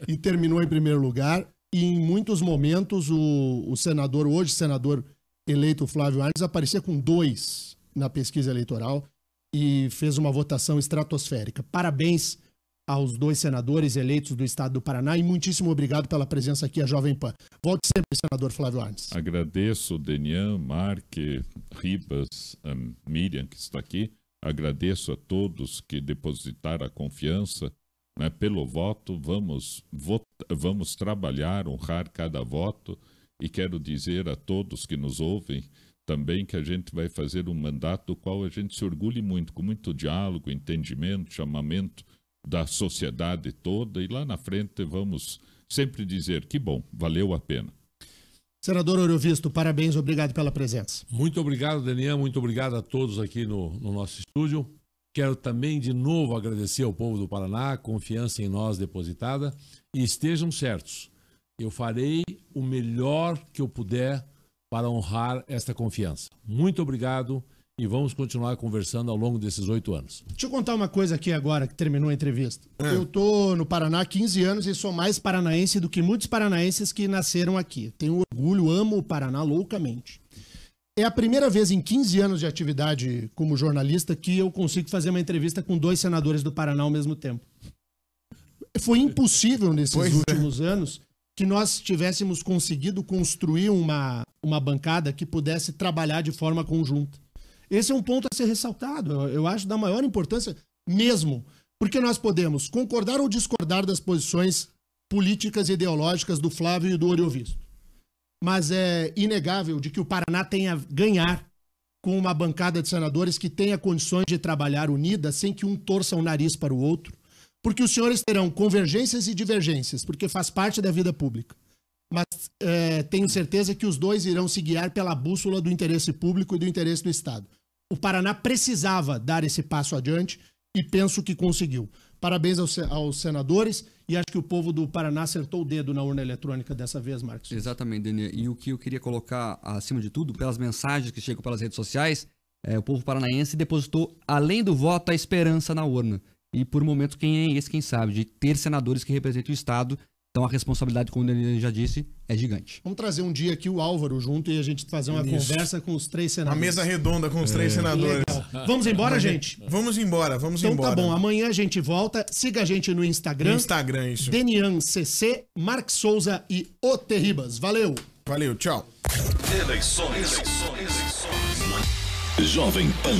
e terminou em primeiro lugar. E em muitos momentos o senador, hoje senador eleito Flávio Arnes, aparecia com 2 na pesquisa eleitoral e fez uma votação estratosférica. Parabéns aos 2 senadores eleitos do estado do Paraná e muitíssimo obrigado pela presença aqui à Jovem Pan. Volte sempre, senador Flávio Arnes. Agradeço, Denian, Mark, Ribas, Miriam, que está aqui. Agradeço a todos que depositaram a confiança, né, pelo voto. Vamos trabalhar, honrar cada voto. E quero dizer a todos que nos ouvem também que a gente vai fazer um mandato do qual a gente se orgulhe muito, com muito diálogo, entendimento, chamamento da sociedade toda. E lá na frente vamos sempre dizer que bom, valeu a pena. Senador Oriovisto, parabéns, obrigado pela presença. Muito obrigado, Denian, muito obrigado a todos aqui no nosso estúdio. Quero também de novo agradecer ao povo do Paraná, a confiança em nós depositada, e estejam certos, eu farei o melhor que eu puder para honrar esta confiança. Muito obrigado e vamos continuar conversando ao longo desses 8 anos. Deixa eu contar uma coisa aqui agora, que terminou a entrevista. Eu tô no Paraná há 15 anos e sou mais paranaense do que muitos paranaenses que nasceram aqui. Tenho orgulho, amo o Paraná loucamente. É a primeira vez em 15 anos de atividade como jornalista que eu consigo fazer uma entrevista com 2 senadores do Paraná ao mesmo tempo. Foi impossível nesses últimos anos que nós tivéssemos conseguido construir uma bancada que pudesse trabalhar de forma conjunta. Esse é um ponto a ser ressaltado, eu acho da maior importância mesmo, porque nós podemos concordar ou discordar das posições políticas e ideológicas do Flávio e do Oriovisto. Mas é inegável de que o Paraná tenha a ganhar com uma bancada de senadores que tenha condições de trabalhar unida sem que um torça o nariz para o outro, porque os senhores terão convergências e divergências, porque faz parte da vida pública. Mas tenho certeza que os 2 irão se guiar pela bússola do interesse público e do interesse do Estado. O Paraná precisava dar esse passo adiante e penso que conseguiu. Parabéns aos senadores e acho que o povo do Paraná acertou o dedo na urna eletrônica dessa vez, Marcos. Exatamente, Daniel. E o que eu queria colocar acima de tudo, pelas mensagens que chegam pelas redes sociais, o povo paranaense depositou, além do voto, a esperança na urna. E por um momento, quem sabe, de ter senadores que representem o Estado. Então a responsabilidade, como o Daniel já disse, é gigante. Vamos trazer um dia aqui o Álvaro junto e a gente fazer uma conversa com os 3 senadores. Uma mesa redonda com os 3 senadores. Legal. Vamos embora, gente? Vamos embora. Então tá bom, amanhã a gente volta. Siga a gente no Instagram. No Instagram, isso. Denian CC, Mark Souza e O Terribas. Valeu. Valeu, tchau. Eleições. Jovem Pan.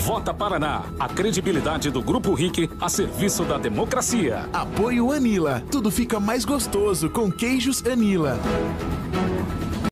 Vota Paraná, a credibilidade do Grupo RIC a serviço da democracia. Apoio Anila, tudo fica mais gostoso com queijos Anila.